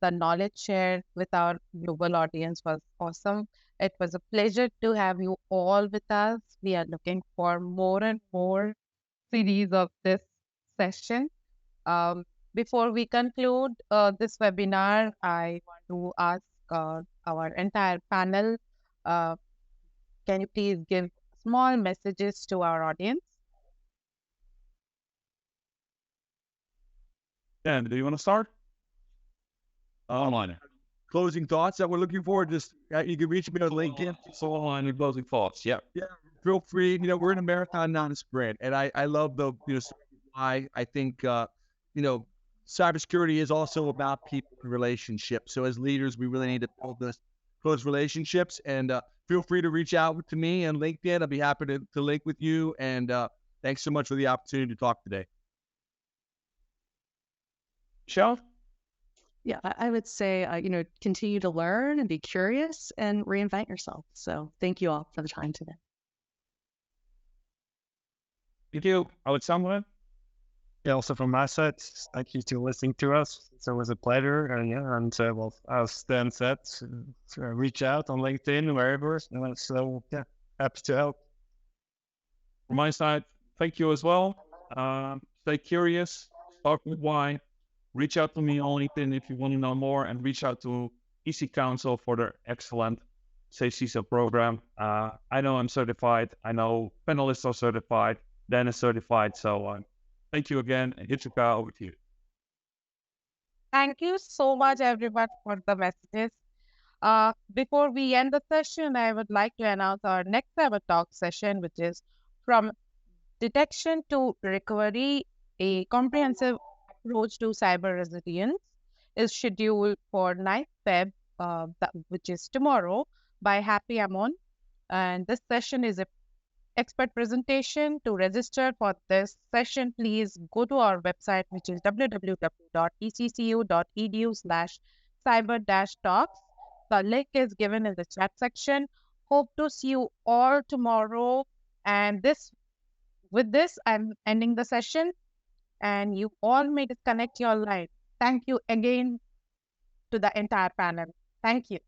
the knowledge shared with our global audience was awesome. It was a pleasure to have you all with us. We are looking for more and more series of this session. Before we conclude this webinar, I want to ask our entire panel, can you please give small messages to our audience? Dan, do you want to start? Online. Closing thoughts that we're looking for. Just you can reach me on LinkedIn. So online and closing thoughts. Yeah. Feel free. We're in a marathon, not a sprint, and I love the why I think cybersecurity is also about people and relationships. So as leaders, we really need to build those relationships. And feel free to reach out to me on LinkedIn. I'll be happy to link with you. And thanks so much for the opportunity to talk today. Michele? Yeah, I would say, continue to learn and be curious and reinvent yourself. So thank you all for the time today. Thank you, Alexandre. Yeah, also from my side, thank you to listening to us. It's always a pleasure. And as Dan said, reach out on LinkedIn, wherever. So yeah, happy to help. From my side, thank you as well. Stay curious, start with why. Reach out to me on LinkedIn if you want to know more, and reach out to EC Council for their excellent CISO program. I know I'm certified. I know panelists are certified. Dan is certified. So thank you again. And Hichika, over to you. Thank you so much, everyone, for the messages. Before we end the session, I would like to announce our next Cyber Talk session, which is from detection to recovery, a comprehensive approach to cyber resilience, is scheduled for 9th Feb, which is tomorrow, by Happy Amon. And this session is an expert presentation. To register for this session, please go to our website, which is www.eccu.edu/cyber-talks. The link is given in the chat section. Hope to see you all tomorrow. And with this, I'm ending the session, and you all may disconnect your line. Thank you again to the entire panel. Thank you.